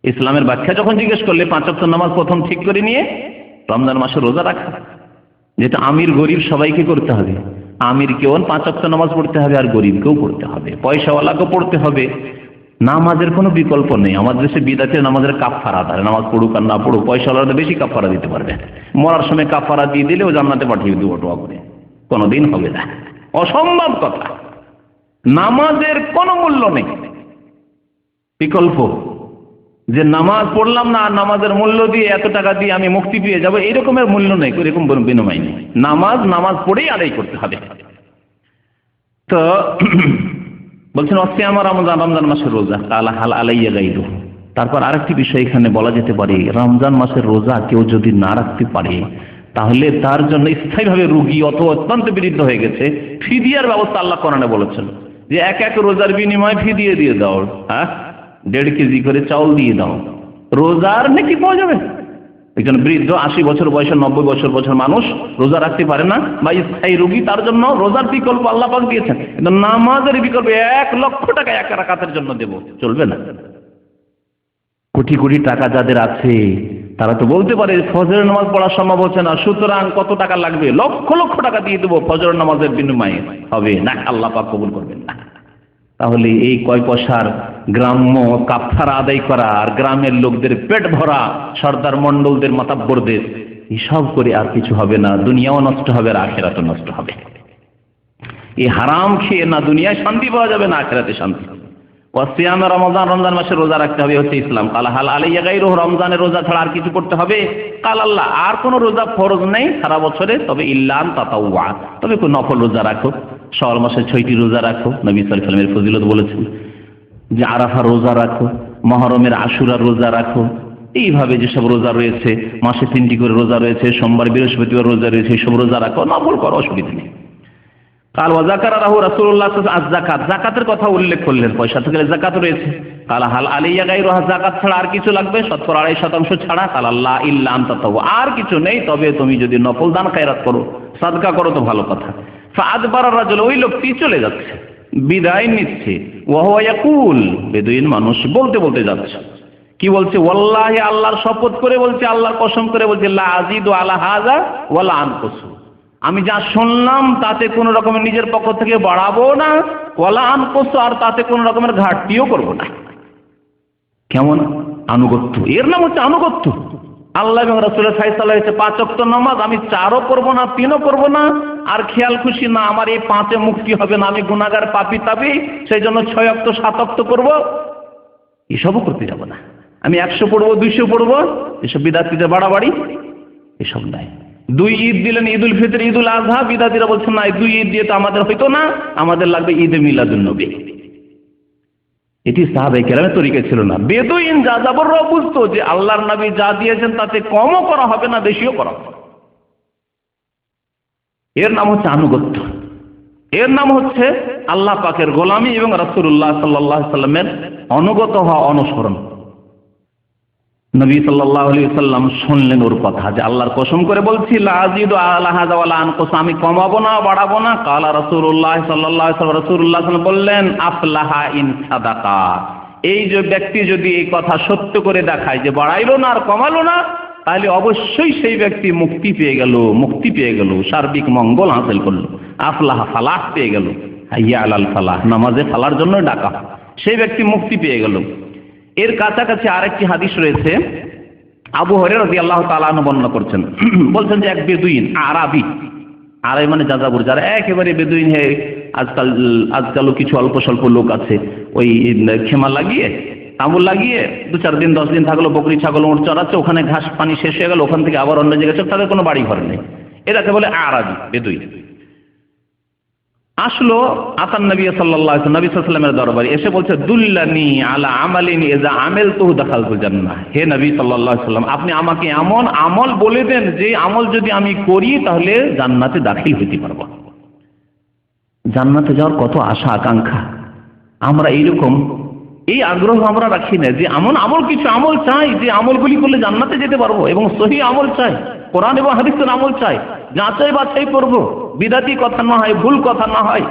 ইসলামের ব্যাখ্যা যখন জিজ্ঞেস করলে 5 ওয়াক্ত নামাজ প্রথম ঠিক করে নিয়ে রমজান মাসে রোজা রাখা, যেটা আমির গরিব সবাইকে করতে হবে। আমিরকেও 5 ওয়াক্ত নামাজ পড়তে হবে, আর গরিবকেও পড়তে হবে, পয়সাওয়ালাকেও পড়তে হবে। নামাজের কোনো বিকল্প নেই। আমাদের দেশে বিদাতের নামাজের কাফারা দেয়, নামাজ পড়ুক আর না পড়ুক, পয়সাওয়ালারা বেশি কাফারা দিতে পারবে, মরার সময় কাফারা দিয়ে দিলে ও জান্নাতে পাঠিয়ে দেবো টোয়া করে, কোনোদিন হবে না, অসম্ভব কথা। নামাজের কোনো মূল্য নেই, বিকল্প যে নামাজ পড়লাম না আর নামাজের মূল্য দিয়ে এত টাকা দিয়ে আমি মুক্তি পেয়ে যাবো, এরকমের মূল্য নেই, এরকম বিনিময় নেই। নামাজ পড়েই আদায় করতে হবে। তো বলছেন অসিয়াম রমজান, রমজান মাসের রোজা। কালা হাল আলাইয়া গাইরু, তারপর আরেকটি বিষয় এখানে বলা যেতে পারে, রমজান মাসের রোজা কেউ যদি না রাখতে পারে তাহলে তার জন্য স্থায়ীভাবে রোগী অথবা অত্যন্ত বিরুদ্ধ হয়ে গেছে, ফিদিয়ার ব্যবস্থা আল্লাহ কোরআনে বলেছেন। যে এক এক রোজার বিনিময়ে ফি দিয়ে দাও, হ্যাঁ 1.5 কেজি করে চাউল দিয়ে দাও, রোজার নাকি পাওয়া যাবে? একজন বৃদ্ধ 80 বছর বয়সে 90 বছর মানুষ রোজা রাখতে পারে না, বা স্থায়ী রোগী, তার জন্য রোজার বিকল্প আল্লাহ পাক দিয়েছেন, কিন্তু নামাজের বিকল্প 1 লক্ষ টাকা এক রাকাতের জন্য দেব, চলবে না। কোটি কোটি টাকা যাদের আছে তারা তো বলতে পারে ফজরের নামাজ পড়া সম্ভব হচ্ছে না, সুতরাং কত টাকা লাগবে, লক্ষ লক্ষ টাকা দিয়ে দেবো ফজরের নামাজের বিনিময়ে, হবে না, আল্লাহ পাক কবুল করবেন না। তাহলে এই কয় পয়সার গ্রাম্য কাফারা আদায় করা আর গ্রামের লোকদের পেট ভরা, সর্দার মন্ডলদের মাতাব্বরদের, এসব করে আর কিছু হবে না, দুনিয়াও নষ্ট হবে আর আখিরাতও নষ্ট হবে। এই হারাম খেয়ে না দুনিয়ায় শান্তি পাওয়া যাবে না আখিরাতে শান্তি। ওয়াসিয়াম রমজান, রমজান মাসে রোজা রাখতে হবে হচ্ছে ইসলাম। কাল হাল আলাইয়া গায়রুহু, রমজানের রোজা ছাড়া আর কিছু করতে হবে? কাল আল্লাহ, আর কোনো রোজা ফরজ নেই সারা বছরে, তবে ইল্লা আন তাতাওয়া, তবে কোন নফল রোজা রাখো, শাওয়াল মাসে 6টি রোজা রাখো, নবী সাল্লাল্লাহু আলাইহি ওয়াসাল্লামের ফজিলত বলেছেন যে আরাফার রোজা রাখো, মুহররমের আশুরার রোজা রাখো, এইভাবে যেসব রোজা রয়েছে, মাসে 3টি করে রোজা রয়েছে, সোমবার বৃহস্পতিবার রোজা রয়েছে, সব রোজা রাখো, নফল করো, অসুবিধা নেই। কাল ওয়াজাকারা রাহু রাসূলুল্লাহ সাল্লাল্লাহু আলাইহি ওয়াসাল্লাম যাকাত, যাকাতের কথা উল্লেখ করলেন, পয়সা থেকে যাকাত রয়েছে। কাল হাল আলাইয়া গায়রুহা, যাকাত ছাড়া আর কিছু লাগবে, 2.5% ছাড়া। কাল আল্লাহ ইল্লা আন তাতাওয়া, আর কিছু নেই, তবে তুমি যদি নফল দান খায়রাত করো, সাদকা করো তো ভালো কথা। ফাআদবারা রাজুল, ওই লোকটি চলে যাচ্ছে, বিদায় নিচ্ছে। ওয়া হুয়া ইয়াকুল, বেদুইন মানুষ বলতে বলতে যাচ্ছে, কি বলছে? ওয়াল্লাহি, আল্লাহর শপথ করে বলছে, আল্লাহর কসম করে বলছে, লা আজিদু আলা হাযা ওয়ালা আনকুসু, আমি যা শুনলাম তাতে কোন রকমের নিজের পক্ষ থেকে বাড়াবো না, ওয়ালা আনকুসু, আর তাতে কোন রকমের ঘাটতিও করব না। কেমন আনুগত্য, এর নাম হচ্ছে আনুগত্য। আল্লাহ এবং রাসূলের ফয়সালা হয়েছে 5 ওয়াক্ত নামাজ, আমি 4ও করব না, 3ও করব না, আর খেয়াল খুশি না আমার এই 5-এ মুক্তি হবে না, আমি গুনাহগার পাপী তাবি, সেই জন্য 6 ওয়াক্ত 7 ওয়াক্ত করব, এসবও করতে যাব না। আমি 100 পড়বো, 200 পড়বো, এসব বিদআতীদের বাড়াবাড়ি, এসব নাই। 2 ঈদ দিলেন, ঈদুল ফিতর, ঈদুল আযহা, বিদআতীরা বলছেন না, 2 ঈদ দিয়ে তো আমাদের হইতো না, আমাদের লাগবে ঈদে মিলাদুন নবী। এটি সাহাবায়ে কেরামের তরিকা ছিল না। বেদুইন যা যাবর বুঝতো যে আল্লাহর নবী যা দিয়েছেন তাতে কমও করা হবে না, বেশিও করা হবে না। এর নাম হচ্ছে আনুগত্য, এর নাম হচ্ছে আল্লাহ পাকের গোলামি এবং রাসূলুল্লাহ সাল্লাল্লাহু আলাইহি সাল্লামের অনুগত হওয়া, অনুসরণ। নবী সাল্লাল্লাহু আলাইহি ওয়াসাল্লাম শুনলেন ওর কথা, যে আল্লাহর কসম করে বলছি, লা আজিদু আলা হাযা ওয়ালা আনকুস, আমি কমাবো না বাড়াবো না। কালা রাসূলুল্লাহ সাল্লাল্লাহু আলাইহি ওয়াসাল্লাম, রাসূলুল্লাহ সাল্লাল্লাহু আলাইহি ওয়াসাল্লাম বললেন, আফলাহা ইন সাদাকা, এই যে ব্যক্তি যদি এই কথা সত্য করে দেখায় যে বাড়াইলো না আর কমালো না, তাহলে অবশ্যই সেই ব্যক্তি মুক্তি পেয়ে গেল, সার্বিক মঙ্গল হাসিল করলো। আফলাহা, ফালাহ পেয়ে গেল, হাইয়া আলাল ফালাহ, নামাজে ফালার জন্য ডাকা, সেই ব্যক্তি মুক্তি পেয়ে গেল। এর কাছাকাছি আরেকটি হাদিস রয়েছে, আবু হুরায়রা রাদিয়াল্লাহু তাআলা আনহু বর্ণনা করছেন, বলছেন যে এক বেদুইন, আরাবী, আরাবী মানে যাযাবর, যারা একেবারে বেদুইন হয়ে, আজকালও কিছু অল্প স্বল্প লোক আছে, ওই খেমা লাগিয়ে, তাঁবু লাগিয়ে 2-4 দিন 10 দিন থাকলো, বকরি ছাগল উট চড়াচ্ছে, ওখানে ঘাস পানি শেষ হয়ে গেল, ওখান থেকে আবার অন্য জায়গায় চলে, তাদের কোনো বাড়ি ঘর নেই, এটাকে বলে আরাবী, বেদুইন। আসলো আতান নবী সাল্লাল্লাহু আলাইহি ওয়াসাল্লাম, নবী সাল্লাল্লাহু আলাইহি ওয়াসাল্লামের দরবারে এসে বলছে, দুল্লানি আলা আমালিন ইযা আমিলতুহু দাখালতুল জান্নাহ, হে নবী সাল্লাল্লাহু আলাইহি ওয়াসাল্লাম, আপনি আমাকে এমন আমল বলে দেন যে আমল যদি আমি করি তাহলে জান্নাতে দাখিল হতে পারবো। জান্নাতে যাওয়ার কত আশা আকাঙ্ক্ষা, আমরা এইরকম এই আগ্রহ আমরা রাখি না, যে এমন কিছু আমল চাই যে আমলগুলি করলে জান্নাতে যেতে পারবো, এবং সহি আমল চাই, কোরআন এবং হাদিসের আমল চাই, যাচাই বাছাই করবো, বিদাতি কথা না হয়, ভুল কথা না হয়।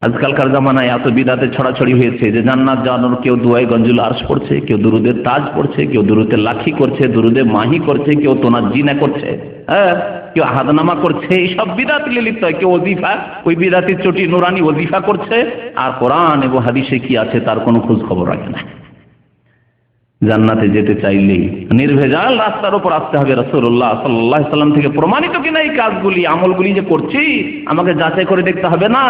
আজকালকার জামানায় এত বিদাতে ছড়াছড়ি হয়েছে যে জান্নাত যাওয়ার কেউ দুয়ায়ে গঞ্জুল আরশ পড়ছে, কেউ দুরুদের তাজ পড়ছে, কেউ দুরুদে লাখি করছে, দুরুদে মাহি করছে, কেউ তোনাজ্জিনা করছে, হ্যাঁ, কেউ আহাদনামা করছে, এইসব বিদাত লিপ্ত হয়। কেউ ওজিফা, ওই বিদাতির চটি নুরানি ওজিফা করছে, আর কোরআন এবং হাদিসে কি আছে তার কোনো খোঁজ খবর রাখে না। জান্নাতে যেতে চাইলেই নির্ভেজাল রাস্তার উপর আসতে হবে। রাসূলুল্লাহ সাল্লাল্লাহু আলাইহি ওয়াসাল্লাম থেকে প্রমাণিত কিনা এই কাজগুলি, আমলগুলি যে করছি, আমাকে যাচাই করে দেখতে হবে না।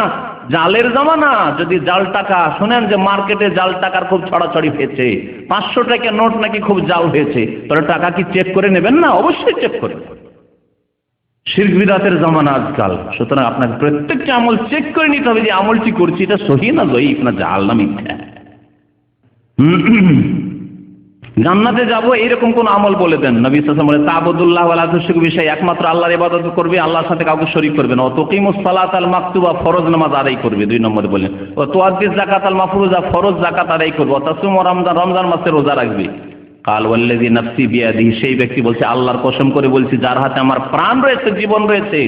জালের জামানা, যদি জাল টাকা শোনেন যে মার্কেটে জাল টাকার খুব ছড়াছড়ি হয়েছে, 500 টাকা নোট নাকি খুব জাল হয়েছে, তাহলে টাকা কি চেক করে নেবেন না? অবশ্যই চেক করে। শিরক বিদআতের জামানা আজকাল, সুতরাং আপনাকে প্রত্যেকটা আমল চেক করে নিতে হবে যে আমলটি করছি এটা সহিহ না জয়ীফ, না জাল না মিথ্যা। জান্নাতে যাব এইরকম কোন আমল বলে দেন। নবী সাল্লাল্লাহু আলাইহি ওয়াসাল্লাম বলেন তা'বুদুল্লাহ ওয়া লা তুশরিকু বিহি, একমাত্র আল্লাহর ইবাদত করবে, আল্লাহর সাথে কাউকে শরীক করবে না। ওয়া তুকিমুস সালাতাল মাকতুবা, ফরজ নামাজ আদায় করবে 2 নম্বরে বলেন। ওয়া তুআদ্দিস যাকাতাল মাফরুজা, ফরজ যাকাত আদায় করবে। ওয়া তাসুমু রমজান, রমজান মাসে রোজা রাখবে। কাল ওয়াল্লাযী নাফসি বিয়াদিহি, সেই ব্যক্তি বলছে আল্লাহর কসম করে বলছি যার হাতে আমার প্রাণ রয়েছে, জীবন রয়েছে,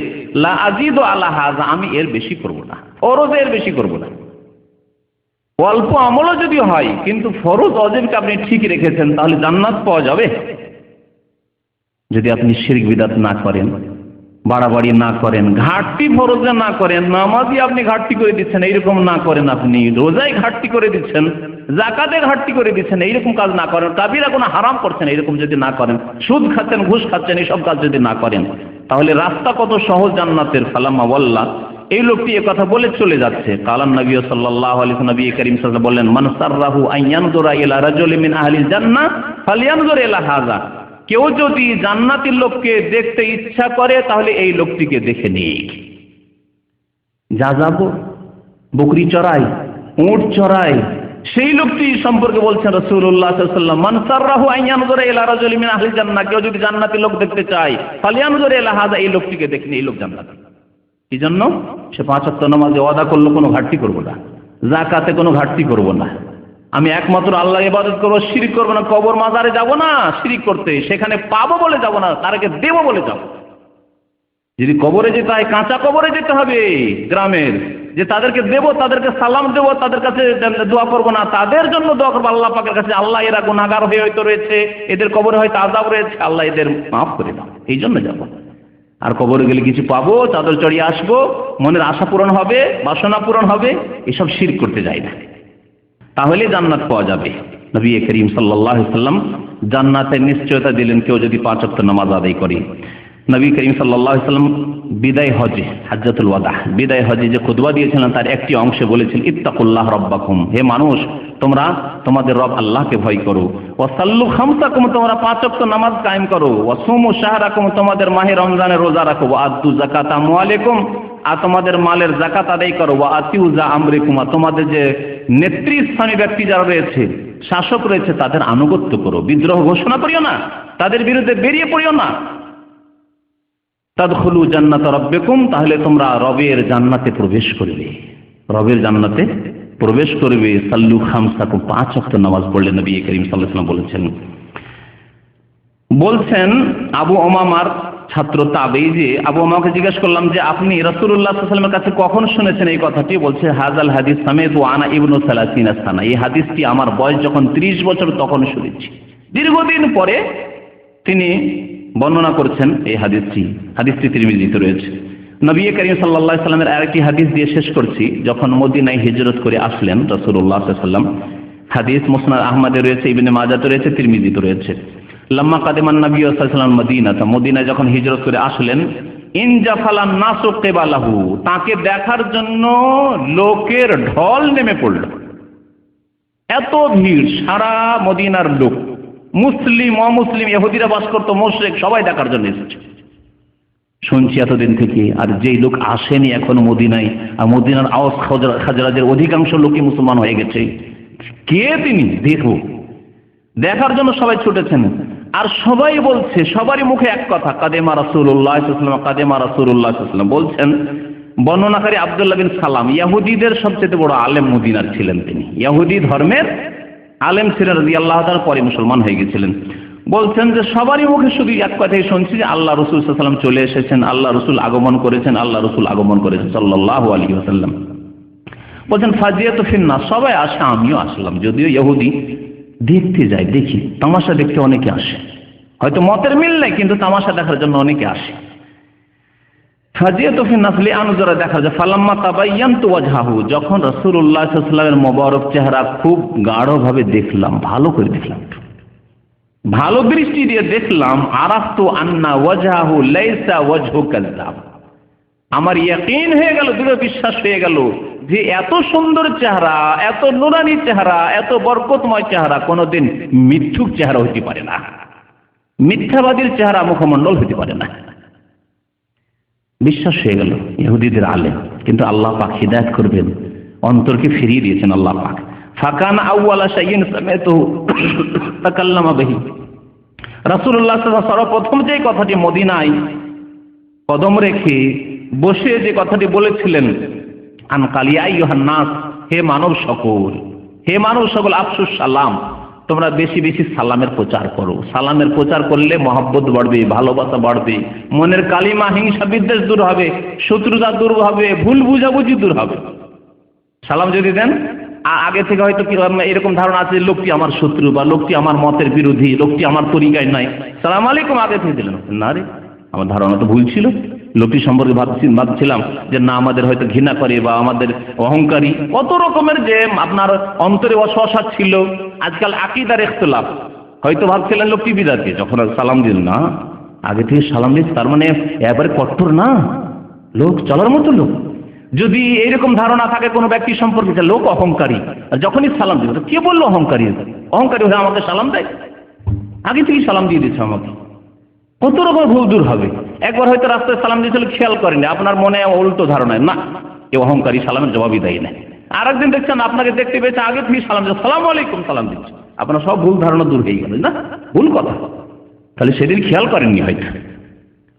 লা আজিদু আলা হাযা, আমি এর বেশি করব না, ফরজ এর বেশি করব না। অল্প আমলও যদি হয় কিন্তু ফরজ অজিবকে আপনি ঠিক রেখেছেন, তাহলে জান্নাত পাওয়া যাবে। যদি আপনি শিরক বিদআত না করেন, বাড়াবাড়ি না করেন, ঘাটতি ফরজে না করেন, নামাজই আপনি ঘাটতি করে দিচ্ছেন এইরকম না করেন, আপনি রোজায় ঘাটতি করে দিচ্ছেন, যাকাতে ঘাটতি করে দিচ্ছেন এইরকম কাজ না করেন, কাবিরা কোনো হারাম করছেন এইরকম যদি না করেন, সুদ খাচ্ছেন, ঘুষ খাচ্ছেন, এইসব কাজ যদি না করেন, তাহলে রাস্তা কত সহজ জান্নাতের। ফালাম্মা ওয়াল্লা, এই লোকটি এ কথা বলে চলে যাচ্ছে। কালান নবী সাল্লাল্লাহু আলাইহি ওয়াসাল্লাম, নবী করিম সাল্লাল্লাহু আলাইহি ওয়াসাল্লাম বললেন, মান সাররাহু আন ইয়ানজুরা ইলা রাজুলিন মিন আহলিল জান্নাহ ফালইয়ানজুর ইলা হাযা, কেউ যদি জান্নাতের লোককে দেখতে ইচ্ছা করে তাহলে এই লোকটিকে দেখে নিক। যা যাব বকরি চড়াই, উট চড়াই, সেই লোকটি সম্পর্কে বলছেন রাসূলুল্লাহ সাল্লাল্লাহু আলাইহি ওয়াসাল্লাম, মান সাররাহু আন ইয়ানজুরা ইলা রাজুলিন মিন আহলিল জান্নাহ, কেউ যদি জান্নাতের লোক দেখতে চায় ফালইয়ানজুর ইলা হাযা, এই লোকটিকে দেখে নিক, এই লোক জান্নাতি। কি জন্য? সে 5 ওয়াক্ত নামাজে ওয়াদা করলো কোনো ঘাটতি করব না, যাকাতে কোনো ঘাটতি করব না, আমি একমাত্র আল্লাহর ইবাদত করব, শিরক করব না, কবর মাজারে যাব না শিরক করতে, সেখানে পাবো বলে যাব না, তারকে দেব বলে যাব। যদি কবরে যেতে হয় কাঁচা কবরে যেতে হবে গ্রামের, যে তাদেরকে দেব, তাদেরকে সালাম দেব, তাদের কাছে দোয়া করব না, তাদের জন্য দোয়া করবো আল্লাহ পাকের কাছে, আল্লাহ এরা গুনাহগার হয়ে হয়তো রয়েছে, এদের কবরে হয়তো আযাব রয়েছে, আল্লাহ এদের মাফ করে দাও, এই জন্য যাব। আর কবরে গেলে কিছু পাবো, চাদর চড়িয়ে আসবো, মনের আশা পূরণ হবে, বাসনা পূরণ হবে, এসব শিরক করতে যাই না, তাহলে জান্নাত পাওয়া যাবে। নবী করিম সাল্লাল্লাহু আলাইহি ওয়াসাল্লাম জান্নাতের নিশ্চয়তা দিলেন কেউ যদি 5 ওয়াক্ত নামাজ আদায় করে। নবী করিম সাল্লাল্লাহু আলাইহি ওয়াসাল্লাম বিদায় হজে, হাজ্জাতুল ওয়াদা, বিদায় হজে যে খুতবা দিয়েছিলেন তার একটি অংশে বলেছিলেন, ইত্তাকুল্লাহ রাব্বাকুম, হে মানুষ তোমরা তোমাদের রব আল্লাহকে ভয় করো, ওয়া সাল্লু খামসাকুম, তোমরা 5 ওয়াক্ত নামাজ কায়েম করো, ওয়া সুমু শাহরাকুম, তোমাদের মাহে রমজানের রোজা রাখো, ওয়া আদ্দু যাকাতা আমওয়ালিকুম, আর তোমাদের মালের যাকাত আদায় করো, ওয়া আতিউ যা আমরিকুম, তোমাদের যে নেতৃস্থানীয় ব্যক্তি যারা রয়েছে, শাসক রয়েছে, তাদের আনুগত্য করো, বিদ্রোহ ঘোষণা করিও না, তাদের বিরুদ্ধে বেরিয়ে পড়িও না। তাদখুলু জান্নাত রাব্বিকুম, তাহলে তোমরা রবের জান্নাতে প্রবেশ করবে, রবের জান্নাতে প্রবেশ করবে। সাল্লু খামসাকুম, 5 ওয়াক্ত নামাজ পড়লে নবী করিম সাল্লাল্লাহু আলাইহি ওয়াসাল্লাম বলছেন আবু উমামার ছাত্র তাবেঈ, যে আবু উমামাকে জিজ্ঞেস করলাম যে আপনি রাসূলুল্লাহ সাল্লাল্লাহু আলাইহি ওয়াসাল্লামের কাছে কখন শুনেছেন এই কথাটি? বলছে হাযাল হাদিস সামিতু আনা ইবনু 30 সানা, এই হাদিসটি আমার বয়স যখন 30 বছর তখন শুনেছি। দীর্ঘদিন পরে তিনি বর্ণনা করছেন এই হাদিসটি, হাদিসটি তিরমিজিতে রয়েছে। নবী করিম সাল্লাল্লাহু আলাইহি ওয়াসাল্লামের আরেকটি হাদিস দিয়ে শেষ করছি। যখন মদিনায় হিজরত করে আসলেন রাসূলুল্লাহ সাল্লাল্লাহু আলাইহি ওয়াসাল্লাম, হাদিস মুসনাদ আহমদে রয়েছে, ইবনে মাজাতে রয়েছে, তিরমিজিতে রয়েছে। লাম্মা কাদিমান নবী সাল্লাল্লাহু আলাইহি ওয়াসাল্লাম মদিনাতে, মদিনায় যখন হিজরত করে আসলেন, ইনজাফালান নাসু কিবালাহু, তাকে দেখার জন্য লোকের ঢল নেমে পড়ল, এত ভিড়, সারা মদিনার লোক, মুসলিম অমুসলিম, ইহুদিরা বাস করতো, মুশরিক, সবাই দেখার জন্য এসেছে। শুনছি এতদিন থেকে, আর যেই লোক আসেনি এখন মদিনায়, আর মদিনার আওস খাজরাজের অধিকাংশ লোকই মুসলমান হয়ে গেছে, কে তিনি? দেখো, দেখার জন্য সবাই ছুটেছেন। আর সবাই বলছে, সবারই মুখে এক কথা, কাদেমা রাসূলুল্লাহ সাল্লাল্লাহু আলাইহি ওয়াসাল্লাম, কাদেমা রাসূলুল্লাহ সাল্লাল্লাহু আলাইহি ওয়াসাল্লাম। বলছেন বর্ণনাকারী আব্দুল্লাহ বিন সালাম, ইহুদিদের সবচেয়ে বড় আলেম মদিনার ছিলেন তিনি, ইহুদি ধর্মের আলেম ছিলেন, রাদিয়াল্লাহু তাআলা, পরে মুসলমান হয়ে গেছিলেন। বলছেন যে সবারই মুখে শুধু এক কথাই শুনছি যে আল্লাহ রাসূল সাল্লাল্লাহু আলাইহি ওয়াসাল্লাম চলে এসেছেন, আল্লাহ রাসূল আগমন করেছেন, আল্লাহ রাসূল আগমন করেছেন সাল্লাল্লাহু আলাইহি ওয়াসাল্লাম। বলছেন ফাজিয়াতু ফিন্নাস, সবাই আসে, আমিও আসলাম, যদিও ইহুদি, দেখতে যাই, দেখি, তামাশা দেখতে অনেকে আসে, হয়তো মতের মিল নাই কিন্তু তামাশা দেখার জন্য অনেকে আসে। ফাজিয়াতু ফিন্নাস লিআনজুরা, দেখা যায়। ফালাম্মা তাবায়্যানতু ওয়াজহাহু, যখন রাসূলুল্লাহ সাল্লাল্লাহু আলাইহি ওয়াসাল্লামের মোবারক চেহারা খুব গাঢ়ভাবে দেখলাম, ভালো করে দেখলাম, ভালো দৃষ্টি দিয়ে দেখলাম, আরাফতু আন্না ওয়াজহাহু লাইসা ওয়াজহু কাযাব, আমার ইয়াকিন হয়ে গেল, দৃঢ় বিশ্বাস হয়ে গেল যে এত সুন্দর চেহারা, এত নুরানি চেহারা, এত বরকতময় চেহারা কোনোদিন মিথ্যুক চেহারা হইতে পারে না, মিথ্যাবাদীর চেহারা মুখমণ্ডল হইতে পারে না। বিশ্বাস হয়ে গেল ইহুদিদের আলেম, কিন্তু আল্লাহ পাক হিদায়াত করবেন, অন্তরকে ফিরিয়ে দিয়েছেন আল্লাহ পাক। ফাকান আউওয়ালা শাইইন সামিআতুহু তাকাল্লামা বিহি। রাসূলুল্লাহ সাল্লাল্লাহু আলাইহি ওয়াসাল্লাম সর্বপ্রথম যে কথাটি মদিনায় কদম রেখে বসে যে কথাটি বলেছিলেন, আন কালিয়া আইয়ুহান নাস, হে মানব সকল, হে মানব সকল, আফসুস সালাম, তোমরা বেশি বেশি সালামের প্রচার করো। সালামের প্রচার করলে মহব্বত বাড়বে, ভালোবাসা বাড়বে, মনের কালিমা হিংসা বিদ্বেষ দূর হবে, শত্রুতা দূর হবে, ভুল বুঝাবুঝি দূর হবে। সালাম যদি দেন, আগে থেকে হয়তো কি এরকম ধারণা আছে লোকটি আমার শত্রু বা লোকটি আমার মতের বিরোধী, লোকটি আমার তরিকায় নাই, সালাম আলাইকুম আগে থেকে দিলেন, না রে আমার ধারণা তো ভুল ছিল, লোকটি সম্পর্কে ভাবছিলাম যে না আমাদের হয়তো ঘৃণা করে বা আমাদের অহংকারী, কত রকমের যে আপনার অন্তরে অসহসা ছিল। আজকাল আকীদার ইখতিলাফ, হয়তো ভাবছিলেন লোকটি বিদাতি, যখন সালাম দিল না আগে থেকে সালাম দিচ্ছে তার মানে একেবারে কঠোর না, লোক চলার মতো লোক। যদি এইরকম ধারণা থাকে কোনো ব্যক্তি সম্পর্কে যে লোক অহংকারী, আর যখনই সালাম দিল কে বললো অহংকারী, অহংকারী হলে আমাকে সালাম দেয়, আগে থেকেই সালাম দিয়ে দিচ্ছে আমাকে, কত রকম ভুল দূর হবে। একবার হয়তো রাস্তায় সালাম দিয়েছিল খেয়াল করেনি, আপনার মনে উল্টো ধারণায় না এ অহংকারী, সালামের জবাবই দেয় না। আর একদিন দেখছেন আপনাকে দেখতে পেয়েছে আগে থেকে সালাম দিচ্ছে, সালাম আলাইকুম সালাম দিচ্ছে, আপনার সব ভুল ধারণা দূর হয়ে গেল, না ভুল কথা, তাহলে সেদিন খেয়াল করেননি হয়তো।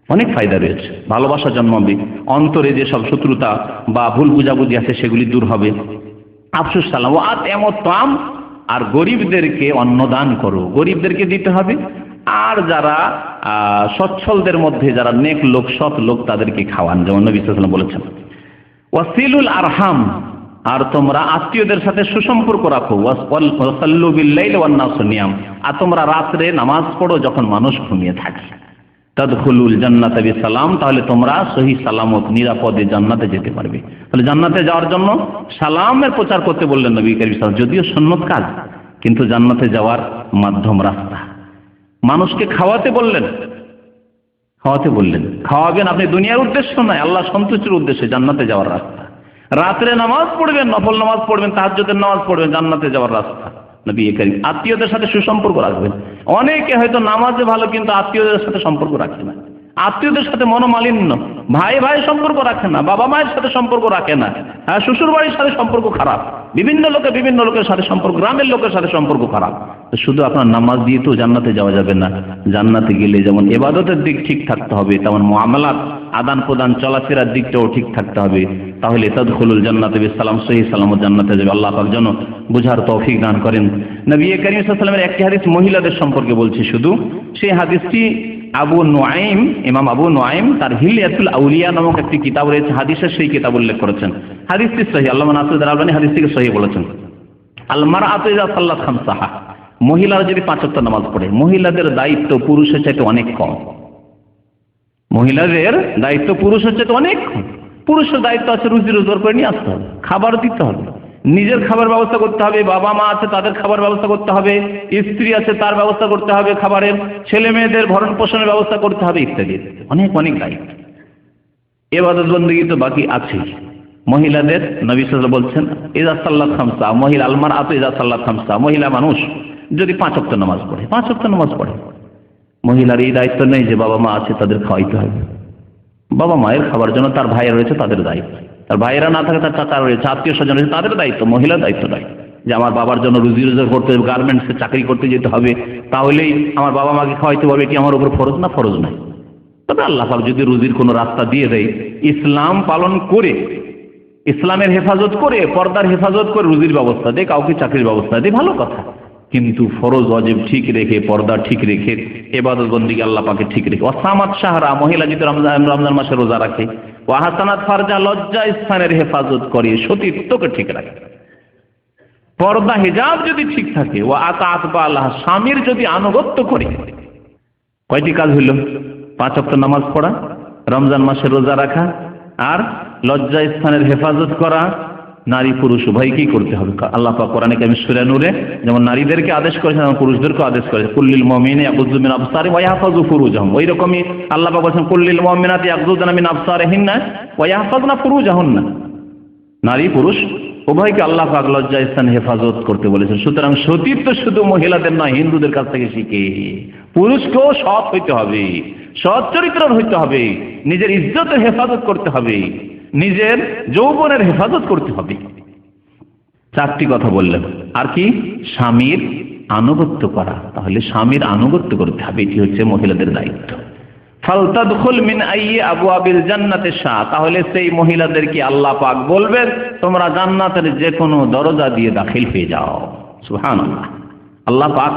অনেক ফায়দা রয়েছে, ভালোবাসা জন্মাবে, অন্তরে যেসব শত্রুতা বা ভুল বুঝাবুঝি আছে সেগুলি দূর হবে। আফসুস সালাম ও আত'আম, আর গরিবদেরকে অন্নদান করো, গরিবদেরকে দিতে হবে। আর যারা সচ্ছলদের মধ্যে যারা নেক লোক, সৎ লোক, তাদেরকে খাওয়ান, যেমন নবী সাল্লাল্লাহু আলাইহি ওয়াসাল্লাম বলেছেন। ওয়াসিলুল আরহাম, আর তোমরা আত্মীয়দের সাথে সুসম্পর্ক রাখো। ওয়াসাল্লু বিল-লাইলি ওয়ান-নাসু নিয়াম, আর তোমরা রাত্রে নামাজ পড়ো যখন মানুষ ঘুমিয়ে থাকে। তাদখুলুল জান্নাতা বিসালাম, তাহলে তোমরা সহি সালামত নিরাপদে জান্নাতে যেতে পারবে। তাহলে জান্নাতে যাওয়ার জন্য সালামের প্রচার করতে বললেন নবী করিম সাল্লাল্লাহু আলাইহি ওয়াসাল্লাম, যদিও সুন্নত কাজ কিন্তু জান্নাতে যাওয়ার মাধ্যম রাস্তা। মানুষকে খাওয়াতে বললেন, খাওয়াবেন আপনি দুনিয়ার উদ্দেশ্য নয়, আল্লাহ সন্তুষ্টির উদ্দেশ্যে, জান্নাতে যাওয়ার রাস্তা। রাত্রে নামাজ পড়বেন, নফল নামাজ পড়বেন, তাহাজ্জুদের নামাজ পড়বেন, জান্নাতে যাওয়ার রাস্তা। নবী করিম আত্মীয়দের সাথে সুসম্পর্ক রাখবেন। অনেকে হয়তো নামাজে ভালো কিন্তু আত্মীয়দের সাথে সম্পর্ক রাখে না, আত্মীয়দের সাথে মনোমালিন্য, ভাই ভাই সম্পর্ক রাখে না, বাবা মায়ের সাথে সম্পর্ক রাখে না, হ্যাঁ শ্বশুর বাড়ির সাথে সম্পর্ক খারাপ, বিভিন্ন লোকের সাথে সম্পর্ক, গ্রামের লোকের সাথে সম্পর্ক খারাপ। শুধু আপনার নামাজ দিয়ে তো জান্নাতে যাওয়া যাবে না। জান্নাতে গেলে যেমন ইবাদতের দিক ঠিক থাকতে হবে, তেমন মুআমালাত, আদান প্রদান, চলাফেরার দিকটাও ঠিক থাকতে হবে। তাহলে তাদখুলুল জান্নাতা বিসালাম, সহি সালামত জান্নাতে যাবে। আল্লাহ পাক যেন বুঝার তৌফিক দান করেন। নবী করিম সাল্লাল্লাহু আলাইহি ওয়াসাল্লামের একটি হাদিস মহিলাদের সম্পর্কে বলছি শুধু, সেই হাদিসটি আবু নুআইম, ইমাম আবু নুআইম তার হিলিয়াতুল আউলিয়া নামক একটি কিতাব রয়েছে, হাদিসের সেই কিতাব উল্লেখ করেছেন। হাদিসটি সহিহ, আল্লামা নাসিরুদ্দিন আলবানী হাদিসটিকে সহিহ বলেছেন। আল মারআতু ইযা সাল্লাত খামসাহা, মহিলারা যদি 5 ওয়াক্ত নামাজ পড়ে, মহিলাদের দায়িত্ব পুরুষের চাইতে অনেক কম। মহিলাদের দায়িত্ব পুরুষের চাইতে অনেক কম। পুরুষের দায়িত্ব আছে রুজি রোজগার করে নিয়ে আসতে হবে, খাবার দিতে হবে, নিজের খাবার ব্যবস্থা করতে হবে, বাবা মা আছে তাদের খাবার ব্যবস্থা করতে হবে, স্ত্রী আছে তার ব্যবস্থা করতে হবে খাবারের, ছেলে মেয়েদের ভরণ পোষণের ব্যবস্থা করতে হবে ইত্যাদি, অনেক দায়িত্ব। ইবাদত বন্দেগী তো বাকি আছে। মহিলাদের নবী সাল্লাল্লাহু আলাইহি ওয়াসাল্লাম বলছেন ইযা সাল্লাত খামসা, মহিলা আল মারআতু ইযা সাল্লাত খামসা, মহিলা মানুষ যদি 5 ওয়াক্ত নামাজ পড়ে, 5 ওয়াক্ত নামাজ পড়ে, মহিলার এই দায়িত্ব নেই যে বাবা মা আছে তাদের খাওয়াইতে হবে। বাবা মায়ের খাবার জন্য তার ভাইয়েরা রয়েছে, তাদের দায়িত্ব। তার ভাইয়েরা না থাকে তার চাচা রয়েছে, আত্মীয় স্বজন রয়েছে, তাদের দায়িত্ব। মহিলার দায়িত্ব নয় যে আমার বাবার জন্য রুজি রোজগার করতে হবে, গার্মেন্টসে চাকরি করতে যেতে হবে, তাহলেই আমার বাবা মাকে খাওয়াইতে পারবে, এটি আমার উপর ফরজ না, ফরজ নয়। তবে আল্লাহ পাক যদি রুজির কোনো রাস্তা দিয়ে দেয়, ইসলাম পালন করে, ইসলামের হেফাজত করে, পর্দার হেফাজত করে রুজির ব্যবস্থা দেয়, কাউকে চাকরির ব্যবস্থা দেয়, ভালো কথা। কিন্তু ফরজ ওয়াজিব ঠিক রেখে, পর্দা ঠিক রেখে, ইবাদত বন্দেগী আল্লাহ পাকে ঠিক রেখে। ওয়াসামাত শাহরা, মহিলা যদি রমজান মাসে রোজা রাখে, ওয়াহাসানাত ফারজা, লজ্জা স্থানের হেফাজত করে, সতীত্বকে ঠিক রাখে, পর্দা হিজাব যদি ঠিক থাকে, ওয়া আতাআত বালাহ, স্বামীর যদি আনুগত্য করে, কয়টি কাজ হইল? 5 ওয়াক্ত নামাজ পড়া, রমজান মাসে রোজা রাখা, আর লজ্জা স্থানের হেফাজত করা। নারী পুরুষ উভয়কেই করতে হবে। আল্লাহ পাক কোরআনে কারিমে সূরা নূরে যেমন নারীদেরকে আদেশ করেছেন, তেমন পুরুষদেরকেও আদেশ করেছেন। কুল্লিল মুমিনিনা ইয়াগুযু মিন আবসারিহিম ওয়া ইয়াহফাযু ফুরুজাহুম, ওই রকমই আল্লাহ পাক বলেছেন কুল্লিল মুমিনাতি ইয়াগুযুনা মিন আবসারিহিন্না ওয়া ইয়াহফাযনা ফুরুজাহুন্না। নারী পুরুষ উভয়কে আল্লাহ পাক লজ্জা স্থান হেফাজত করতে বলেছেন। সুতরাং সতীত্ব শুধু মহিলাদের নয়, হিন্দুদের কাছ থেকে শিখে পুরুষকেও সৎ হইতে হবে, সৎ চরিত্রের হইতে হবে, নিজের ইজ্জতের হেফাজত করতে হবে, নিজের যৌবনের হেফাজত করতে হবে। 4টি কথা বললেন। আর কি? স্বামীর আনুগত্য করা। তাহলে স্বামীর আনুগত্য করতে হবে, এটি হচ্ছে মহিলাদের দায়িত্ব। ফালতাদখুল মিন আইয়ি আবওয়াবিল জান্নাতি শা, তাহলে সেই মহিলাদেরকে আল্লাহ পাক বলবেন তোমরা জান্নাতের যে কোনো দরজা দিয়ে দাখিল হয়ে যাও। সুবহানাল্লাহ। আল্লাহ পাক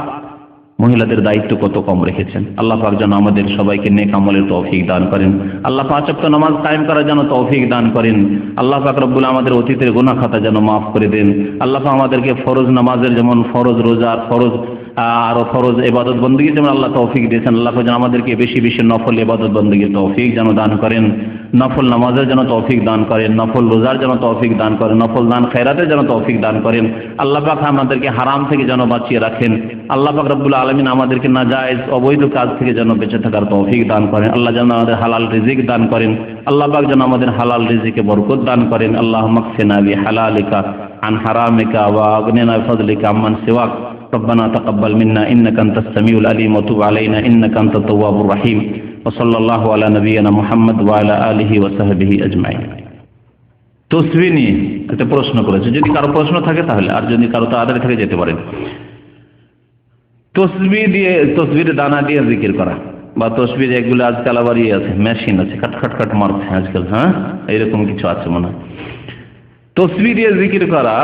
মহিলাদের দায়িত্ব কত কম রেখেছেন। আল্লাহ পাক যেন আমাদের সবাইকে নেক আমলের তৌফিক দান করেন। আল্লাহ পাঁচ ওয়াক্ত নামাজ কায়েম করার যেন তৌফিক দান করেন। আল্লাহ পাক রব্বুল আমাদের অতীতের গুনাহ খাতা যেন মাফ করে দেন। আল্লাহ পাক আমাদেরকে ফরজ নামাজের যেমন ফরজ রোজার ফরজ আরো ফরজ ইবাদত বন্দেগী যেমন আল্লাহ তৌফিক দিয়েছেন, আল্লাহ পাক যেন আমাদেরকে বেশি বেশি নফল ইবাদত বন্দেগীর তৌফিক যেন দান করেন, নফল নামাজের যেন তৌফিক দান করেন, নফল রোজার যেন তৌফিক দান করেন, নফল দান খেরাতের যেন তৌফিক দান করেন। আল্লাহ পাক আমাদেরকে হারাম থেকে যেন বাঁচিয়ে রাখেন। আল্লাহ পাক রব্বুল আলামিন আমাদেরকে নাজায়েজ অবৈধ কাজ থেকে যেন বেঁচে থাকার তৌফিক দান করেন। আল্লাহ যেন আমাদের হালাল রিজিক দান করেন। আল্লাহ পাক যেন আমাদের হালাল রিজিকে বরকত দান করেন। আল্লাহুম্মা কফিনা বিহালালিকা আন হারামিকা ওয়া আগনিনা বিফadlika আম্মান সিওয়াক। ربنا تقبل منا إنك أنت السميع العليم وتب علينا إنك أنت التواب الرحيم وصلى الله على نبينا محمد وعلى آله وصحبه أجمعين। তসবিহ নিয়ে একটা প্রশ্ন করেছে, যদি কারো প্রশ্ন থাকে তাহলে, আর যদি কারো তাড়াতাড়ি থেকে যেতে পারেন। তসবিহ দিয়ে, তসবিহের দানা দিয়ে জিকির করা বা তসবিহ এগুলো আজকাল আবার ইয়ে আছে, মেশিন আছে, খাট খাট খাট মারছে আজকাল, হ্যাঁ এইরকম কিছু আছে মনে হয়। তসবিহ দিয়ে জিকির করা,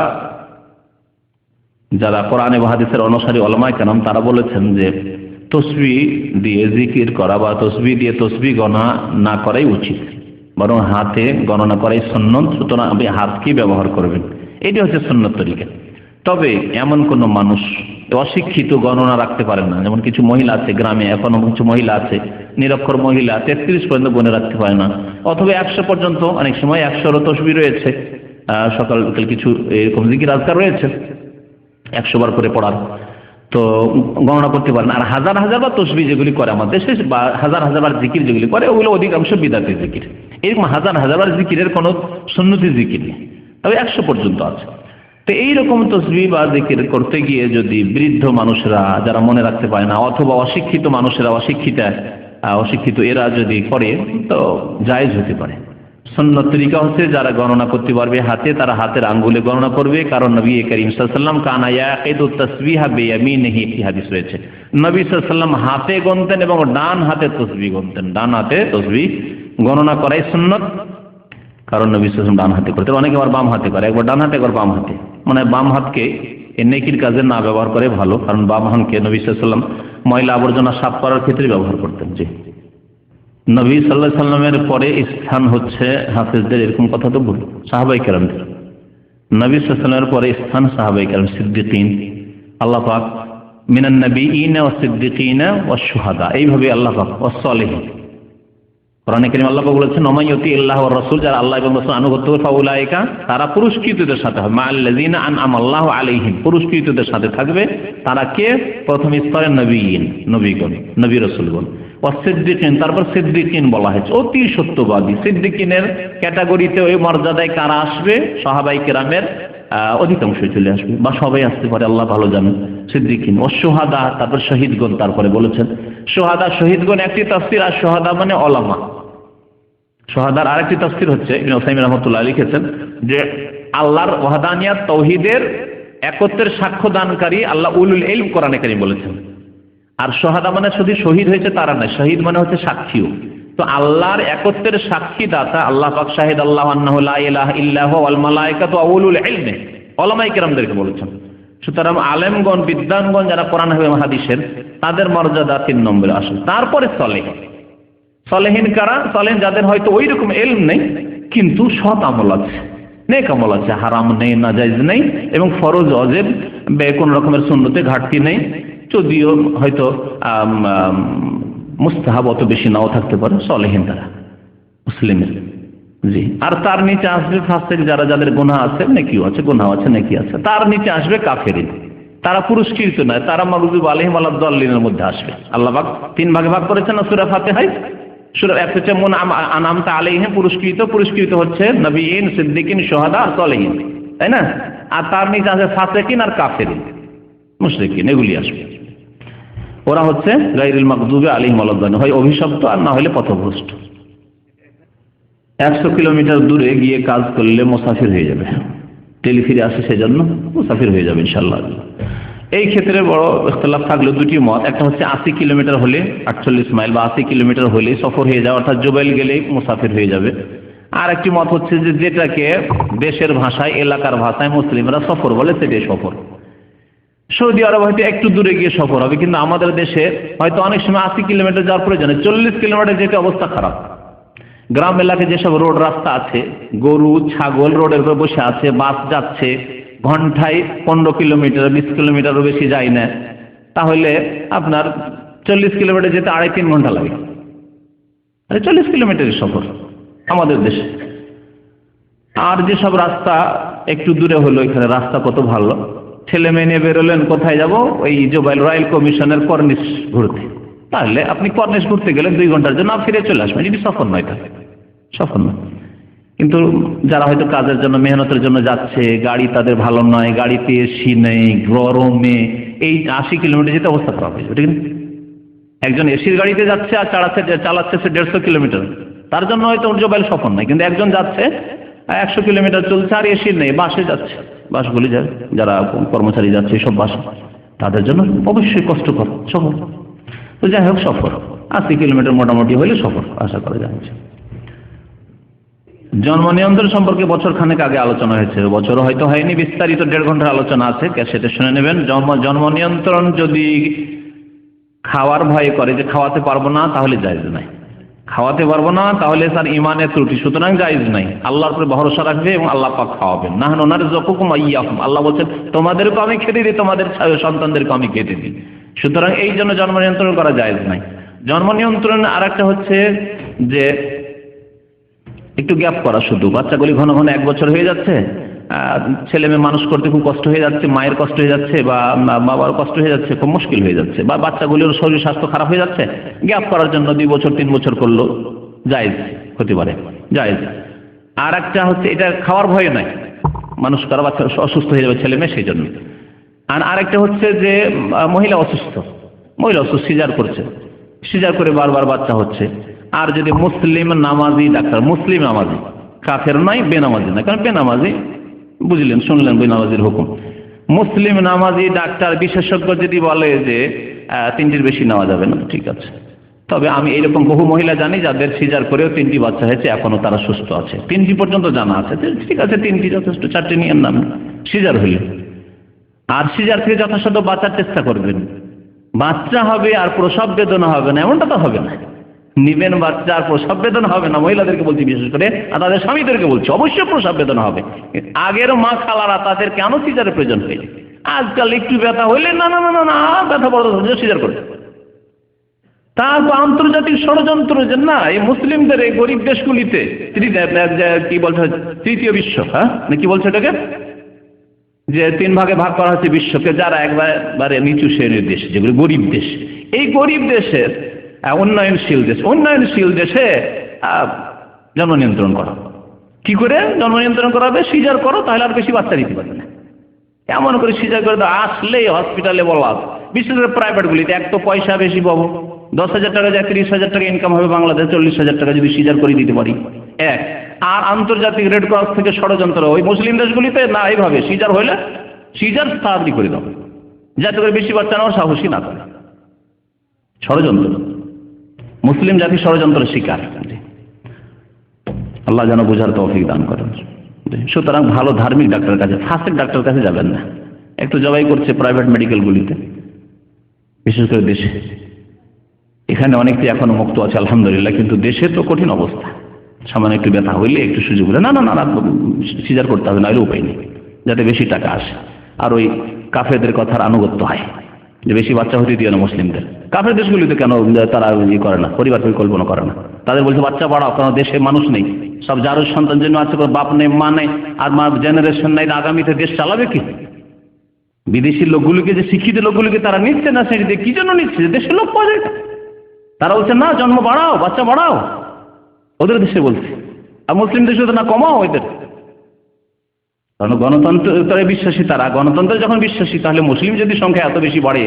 যারা কোরআনে বা হাদিসের অনুসারী উলামায়ে কেরাম তারা বলেছেন যে তসবিহ দিয়ে জিকির করা বা তসবিহ দিয়ে তসবিহ গণনা না করাই উচিত, বরং হাতে গণনা করাই সুন্নত। সুতরাং আপনি হাতকে ব্যবহার করবেন, এটি হচ্ছে সুন্নত তরিকা। তবে এমন কোন মানুষ অশিক্ষিত গণনা রাখতে পারেন না, যেমন কিছু মহিলা আছে গ্রামে, এখনো কিছু মহিলা আছে নিরক্ষর মহিলা 33 পর্যন্ত গুনে রাখতে পারে না, অথবা 100 পর্যন্ত, অনেক সময় 100 তসবিহ রয়েছে, সকাল বিকেল কিছু এরকম জিকির আজকার রয়েছে 100 বার করে পড়ার, তো গণনা করতে পারেন। আর হাজার হাজার বার তসবিহ যেগুলি করে আমাদের দেশে বা হাজার হাজার বার জিকির যেগুলি করে ওগুলো অধিকাংশ বিদাতি জিকির। এরকম হাজার হাজার বার জিকিরের কোনো সুন্নতি জিকির নেই, তবে 100 পর্যন্ত আছে। তো এইরকম তসবিহ বা জিকির করতে গিয়ে যদি বৃদ্ধ মানুষরা যারা মনে রাখতে পারে না, অথবা অশিক্ষিত মানুষেরা অশিক্ষিত এরা যদি করে তো জায়েজ হতে পারে। সুন্নত তরিকা হচ্ছে যারা গণনা করতে পারবে হাতে, তারা হাতের আঙ্গুলে গণনা করবে, কারণ নবী করিম সাল্লাল্লাহু আলাইহি ওয়াসাল্লাম কানা ইয়াকিদু তাসবিহা বিয়ামিনিহি, একটি হাদিস রয়েছে নবী সাল্লাল্লাহু আলাইহি ওয়াসাল্লাম হাতে গুনতেন এবং ডান হাতে তসবিহ গুনতেন। ডান হাতে তসবিহ গণনা করাই সুন্নত, কারণ নবী সাল্লাল্লাহু আলাইহি ওয়াসাল্লাম ডান হাতে করতেন। অনেকে আবার বাম হাতে করে, একবার ডান হাতে একবার বাম হাতে, মানে বাম হাতকে এই নেকির কাজে না ব্যবহার করে ভালো, কারণ বাম হাতকে নবী সাল্লাল্লাহু আলাইহি ওয়াসাল্লাম ময়লা আবর্জনা সাফ করার ক্ষেত্রে ব্যবহার করতেন। জি, নবী সাল্লাল্লাহু আলাইহি সাল্লামের পরে স্থান হচ্ছে হাফেজদের, এরকম কথা তো বলুন সাহাবায়ে কেরামদের। নবী সাল্লাল্লাহু আলাইহি সাল্লামের পরে স্থান সাহাবায়ে কেরাম, সিদ্দিকিন। আল্লাহ পাক মিনান নবিয়িনা ওয়াস সিদ্দিকিনা ওয়াস শুহাদা, এইভাবে আল্লাহ পাক ওয়াস সালিহিন। কোরআনে কারীমে আল্লাহ পাক বলেছেন ওমাইয়ুতি আল্লাহ ওয়ার রাসূল, যারা আল্লাহ এবং রাসূল আনুগত্য করে ফাউলাইকা, তারা পুরস্কৃতদের সাথে হবে। মাআল্লাযিনা আনআমাল্লাহু আলাইহিম, পুরস্কৃতদের সাথে থাকবে। তারা কে? প্রথম স্তরের নবীন, নবীগণ, নবী রাসূলগণ। সিদ্দিকিন, তারপর সিদ্দিকিন বলা হয়েছে অতি সত্যবাদী। সিদ্দিকিনের ক্যাটাগরিতে ওই মর্যাদায় কারা আসবে? সাহাবায়ে কেরামের অধিকাংশই চলে আসবে, বা সবাই আসতে পারে, আল্লাহ ভালো জানেন। সিদ্দিকিন ও শুহাদা, তারপর শহীদগণ, তারপরে বলেছেন শুহাদা শহীদগণ একটি তাফসীর, আর শুহাদা মানে ওলামা। শুহাদার আরেকটি তাফসীর হচ্ছে ইবনে উসাইমিন রাহমাতুল্লাহ লিখেছেন যে আল্লাহর ওয়াহদানিয়াত তাওহীদের একত্বের সাক্ষ্য দানকারী আল্লাহ উলুল ইলম কোরআনে কারীম বলেছেন। আর শুহাদা মানে শুধু শহীদ হয়েছে তারা নয়, শহীদ মানে হচ্ছে সাক্ষীও। তো আল্লাহর একত্বের সাক্ষী দাতা আল্লাহ পাক শাহিদ আল্লাহু আন্নাহু লা ইলাহা ইল্লা হুয়া ওয়াল মালায়েকাতু ওয়া উলুল ইলমি, উলামায়ে কেরামদেরকে বলেছেন। সুতরাং আলেমগণ, বিদ্বানগণ যারা কোরআন এবং হাদিসের, তাদের মর্যাদা 3 নম্বরে আসে। তারপরে সলেহ, সলেহিন কারা? সলেহিন যাদের হয়তো ওই রকম ইলম নেই কিন্তু সৎ আমল আছে, নেক আমল আছে, হারাম নেই, নাজায়েজ নেই, এবং ফরজ ওয়াজিব কোন রকমের সুন্নতে ঘাটতি নেই, যদিও হয়তো মুস্তাহাব অত বেশি নাও থাকতে পারে। সলেহিন তারা মুসলিমের। জি, আর তার নিচে আসবে ফাসিক, যাদের গুনাহ আছে, নেকিও আছে, গুনাহ আছে, নেকি আছে। তার নিচে আসবে কাফেরিন, তারা পুরস্কৃত নয়, তারা মাগদুব আলাইহিম ওয়ালাদ দাল্লিনের মধ্যে আসবে। আল্লাহ পাক 3 ভাগে ভাগ করেছেন না সূরা ফাতিহায়। সূরা এক হচ্ছে আনআমতা আলাইহিম, পুরস্কৃত হচ্ছে নবিয়িন, সিদ্দিকিন, শুহাদা, সলেহিন, তাই না? আর তার নিচে আছে ফাসিকিন আর কাফেরিন, মুশরিকিন, এগুলি আসবে। ওরা হচ্ছে গায়রুল মাগদুবি আলাইহিম ওয়ালাদ দাল্লিন, হয় অভিশপ্ত আর না হলে পথভ্রষ্ট। 100 কিলোমিটার দূরে গিয়ে কাজ করলে মুসাফির হয়ে যাবে, ডেলি ফিরে আসে, সেজন্য মুসাফির হয়ে যাবে ইনশাআল্লাহ। এই ক্ষেত্রে বড় ইখতিলাফ থাকলো দুটি মত। একটা হচ্ছে 80 কিলোমিটার হলে, 48 মাইল বা 80 কিলোমিটার হলে সফর হয়ে যাওয়া, অর্থাৎ জুবাইল গেলেই মুসাফির হয়ে যাবে। আর একটি মত হচ্ছে যে যেটাকে দেশের ভাষায়, এলাকার ভাষায় মুসলিমরা সফর বলে, সেটাই সফর। সৌদি আরব হয়তো একটু দূরে গিয়ে সফর হবে, কিন্তু আমাদের দেশে হয়তো অনেক সময় 80 কিলোমিটার যাওয়ার প্রয়োজন, 40 কিলোমিটার যেতে অবস্থা খারাপ। গ্রাম এলাকায় যেসব রোড রাস্তা আছে, গরু ছাগল রোডের উপর বসে আছে, বাস যাচ্ছে ঘন্টায় 15 কিলোমিটার 20 কিলোমিটারও বেশি যায় না, তাহলে আপনার 40 কিলোমিটার যেতে 2.5-3 ঘন্টা লাগে। 40 কিলোমিটারের সফর আমাদের দেশে। আর যেসব রাস্তা একটু দূরে হলো, এখানে রাস্তা কত ভালো, ছেলে মেয়ে নিয়ে বেরোলেন, কোথায় যাব, ওই জুবাইল রয়্যাল কমিশনের কর্নিশ ঘুরতে, তাহলে আপনি কর্নিশ ঘুরতে গেলেন 2 ঘন্টার জন্য, ফিরে চলে আসবেন, যদি সফর নয় তাহলে সফর নয়। কিন্তু যারা হয়তো কাজের জন্য, মেহনতের জন্য যাচ্ছে, গাড়ি তাদের ভালো নয়, গাড়িতে এসি নেই, গরমে এই 80 কিলোমিটার যেতে অবস্থা খারাপ হয়েছে, ঠিক না? একজন এসির গাড়িতে যাচ্ছে আর চালাচ্ছে সে 150 কিলোমিটার, তার জন্য হয়তো জুবাইল সফর নাই। কিন্তু একজন যাচ্ছে 100 কিলোমিটার চলছে আর এসির নেই, বাসে যাচ্ছে, বাসগুলি যায়, যারা কর্মচারী যাচ্ছে সব বাস, তাদের জন্য অবশ্যই কষ্টকর সফর। তো যাই হোক, সফর 80 কিলোমিটার মোটামুটি হলে সফর আশা করা যাচ্ছে। জন্ম নিয়ন্ত্রণ সম্পর্কে বছর খানেক আগে আলোচনা হয়েছে, বছর হয়তো হয়নি, বিস্তারিত 1.5 ঘন্টার আলোচনা আছে, সেটা শুনে নেবেন। জন্ম নিয়ন্ত্রণ যদি খাওয়ার ভয় করে যে খাওয়াতে পারবো না, তাহলে জায়েজ নাই। খাওয়াতে পারবো না তাহলে তার ইমানের ত্রুটি, সুতরাং জায়েজ নাই। আল্লাহর উপরে ভরসা রাখবে এবং আল্লাহ পাক খাওয়াবেন। নাহনু নারযুকুকুম ওয়া ইয়্যাকুম, আল্লাহ বলেন তোমাদেরকে আমি খেতে দিই, তোমাদের সন্তানদেরকে আমি খেতে দিই। সুতরাং এই জন্য জন্ম নিয়ন্ত্রণ করা জায়েজ নাই। জন্ম নিয়ন্ত্রণ আর একটা হচ্ছে যে একটু গ্যাপ করা, শুধু বাচ্চাগুলি ঘন ঘন 1 বছর হয়ে যাচ্ছে, ছেলে মেয়ে মানুষ করতে খুব কষ্ট হয়ে যাচ্ছে, মায়ের কষ্ট হয়ে যাচ্ছে বা বাবার কষ্ট হয়ে যাচ্ছে, খুব মুশকিল হয়ে যাচ্ছে, বা বাচ্চাগুলির শরীর স্বাস্থ্য খারাপ হয়ে যাচ্ছে, গ্যাপ করার জন্য 2 বছর 3 বছর করলো জায়েজ হতে পারে, জায়েজ। আর একটা হচ্ছে এটা খাওয়ার ভয় নাই, মানুষ কারো বাচ্চা অসুস্থ হয়ে যাবে ছেলে মেয়ে, সেই জন্য। আর আরেকটা হচ্ছে যে মহিলা অসুস্থ, সিজার করছে, সিজার করে বারবার বাচ্চা হচ্ছে। আর যদি মুসলিম নামাজি ডাক্তার, মুসলিম নামাজি, কাফের নয়, বেনামাজি নয়, কারণ বেনামাজি বুঝলেন, শুনলেন বেনামাজির হুকুম। মুসলিম নামাজি ডাক্তার বিশেষজ্ঞ যদি বলে যে 3টির বেশি নেওয়া যাবে না, ঠিক আছে। তবে আমি এইরকম বহু মহিলা জানি যাদের সিজার করেও 3টি বাচ্চা হয়েছে, এখনো তারা সুস্থ আছে, 3টি পর্যন্ত জানা আছে, ঠিক আছে 3টি যথেষ্ট, 4টি নিয়ে নাম সিজার হইলে। আর সিজার থেকে যথাসাধ্য বাঁচার চেষ্টা করবেন, বাচ্চা হবে আর প্রসব বেদনা হবে না, এমনটা তো হবে না। নিবেন বাচ্চা আর প্রসব বেদনা হবে না, মহিলাদেরকে বলছি বিশেষ করে, আর তাদের স্বামীদেরকে বলছি অবশ্যই প্রসব বেদনা হবে। আগের মা খালারা তাদের কেন সিজারের প্রয়োজন হয়েছে? আজকাল একটু ব্যথা হইলে না না না না ব্যথা বড় সিজার করে। তার তো আন্তর্জাতিক ষড়যন্ত্র যে না, এই মুসলিমদের এই গরিব দেশগুলিতে কি বলছে, 3য় বিশ্ব, হ্যাঁ না কি বলছে এটাকে, যে 3 ভাগে ভাগ করা হচ্ছে বিশ্বকে, যারা একবারে নিচু শ্রেণীর দেশ, যেগুলো গরিব দেশ, এই গরিব দেশের উন্নয়নশীল দেশে জন্ম নিয়ন্ত্রণ করা। কি করে জন্ম নিয়ন্ত্রণ করা হবে? সিজার করো, তাহলে আর বেশি বাচ্চা নিতে পারবে না। এমন করে সিজার করে দাও, আসলেই হসপিটালে বলা, বিশেষ করে প্রাইভেটগুলিতে এক তো পয়সা বেশি পাবো, 10,000 টাকা যায় 30,000 টাকা ইনকাম হবে বাংলাদেশ, 40,000 টাকা যদি সিজার করে দিতে পারি। আর আন্তর্জাতিক রেড ক্রস থেকে ষড়যন্ত্র, ওই মুসলিম দেশগুলিতে না, এইভাবে সিজার হইলে সিজার তাড়াতাড়ি করে দাও, যাতে করে বেশি বাচ্চা নেওয়ার সাহসী না করে। ষড়যন্ত্র, মুসলিম জাতি ষড়যন্ত্রের শিকার। আল্লাহ যেন বোঝার তৌফিক দান করেন। সুতরাং ভালো ধার্মিক ডাক্তারের কাছে, ফাসিক ডাক্তারের কাছে যাবেন না। একটু জবাই করছে প্রাইভেট মেডিকেলগুলিতে, বিশেষ করে দেশে, এখানে অনেকটি এখনো মুক্ত আছে আলহামদুলিল্লাহ, কিন্তু দেশে তো কঠিন অবস্থা। সামান্য একটু ব্যথা হইলে একটু সুযোগ হলে না না না সিজার করতে হবে, নাহলে উপায় নেই, যাতে বেশি টাকা আসে। আর ওই কাফেরদের কথার আনুগত্য হয় যে বেশি বাচ্চা হতে দিও না মুসলিমদের। কাফের দেশগুলিতে কেন তারা করে না, পরিবার পরিকল্পনা করে না, তাদের বলছে বাচ্চা বাড়াও, কারণ দেশে মানুষ নেই, সব যার সন্তান জন্য আছে, বাপ নেই মা নেই, আর মা জেনারেশন নেই, আগামীতে দেশ চালাবে কি? বিদেশি লোকগুলিকে, যে শিক্ষিত লোকগুলিকে তারা নিচ্ছে না, সেটি কি জন্য নিচ্ছে? দেশের লোক পাওয়া যায়, তারা বলছে না জন্ম বাড়াও, বাচ্চা বাড়াও, ওদের দেশে বলছে। আর মুসলিম দেশে তো না কমাও ওদের, কারণ গণতন্ত্রে বিশ্বাসী তারা। গণতন্ত্রে যখন বিশ্বাসী, তাহলে মুসলিম যদি সংখ্যা এত বেশি বাড়ে,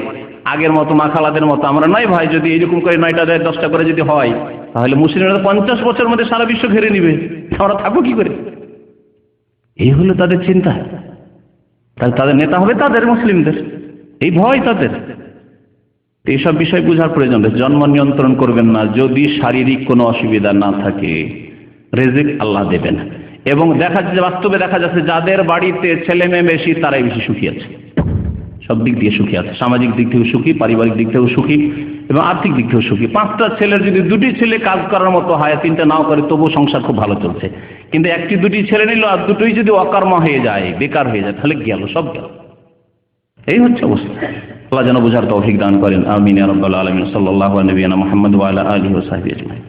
আগের মতো মা খালাদের মতো আমরা নয় ভাই, যদি এইরকম করে 9টা 10টা করে যদি হয়, তাহলে মুসলিমরা 50 বছরের মধ্যে সারা বিশ্ব ঘিরে নিবে, আমরা থাকবো কি করে? এই হলো তাদের চিন্তা। তাহলে তাদের নেতা হবে তাদের মুসলিমদের, এই ভয় তাদের। এইসব বিষয় বোঝার প্রয়োজন রয়েছে। জন্ম নিয়ন্ত্রণ করবেন না যদি শারীরিক কোনো অসুবিধা না থাকে, রিজিক আল্লাহ দেবেন। এবং বাস্তবে দেখা যাচ্ছে যাদের বাড়িতে ছেলে মেয়ে বেশি তারাই বেশি সুখী আছে, সব দিক দিয়ে সুখী আছে, সামাজিক দিক থেকেও সুখী, পারিবারিক দিক থেকেও সুখী এবং আর্থিক দিক থেকেও সুখী। 5টা ছেলের যদি 2টি ছেলে কাজ করার মতো হয়, 3টা নাও করে, তবুও সংসার খুব ভালো চলছে। কিন্তু 1টি 2টি ছেলে নিল আর 2টোই যদি অকর্ম হয়ে যায়, বেকার হয়ে যায়, তাহলে গেল, সব গেল। এই হচ্ছে অবস্থা। আল্লাহ যেন বোঝার তৌফিক দান করেন। আমিন ইয়া রাব্বাল আলামিন। সাল্লাল্লাহু আলা নবিয়িনা মুহাম্মদ ওয়া আলা আলিহি ওয়া সাহবিহি আজমাইন।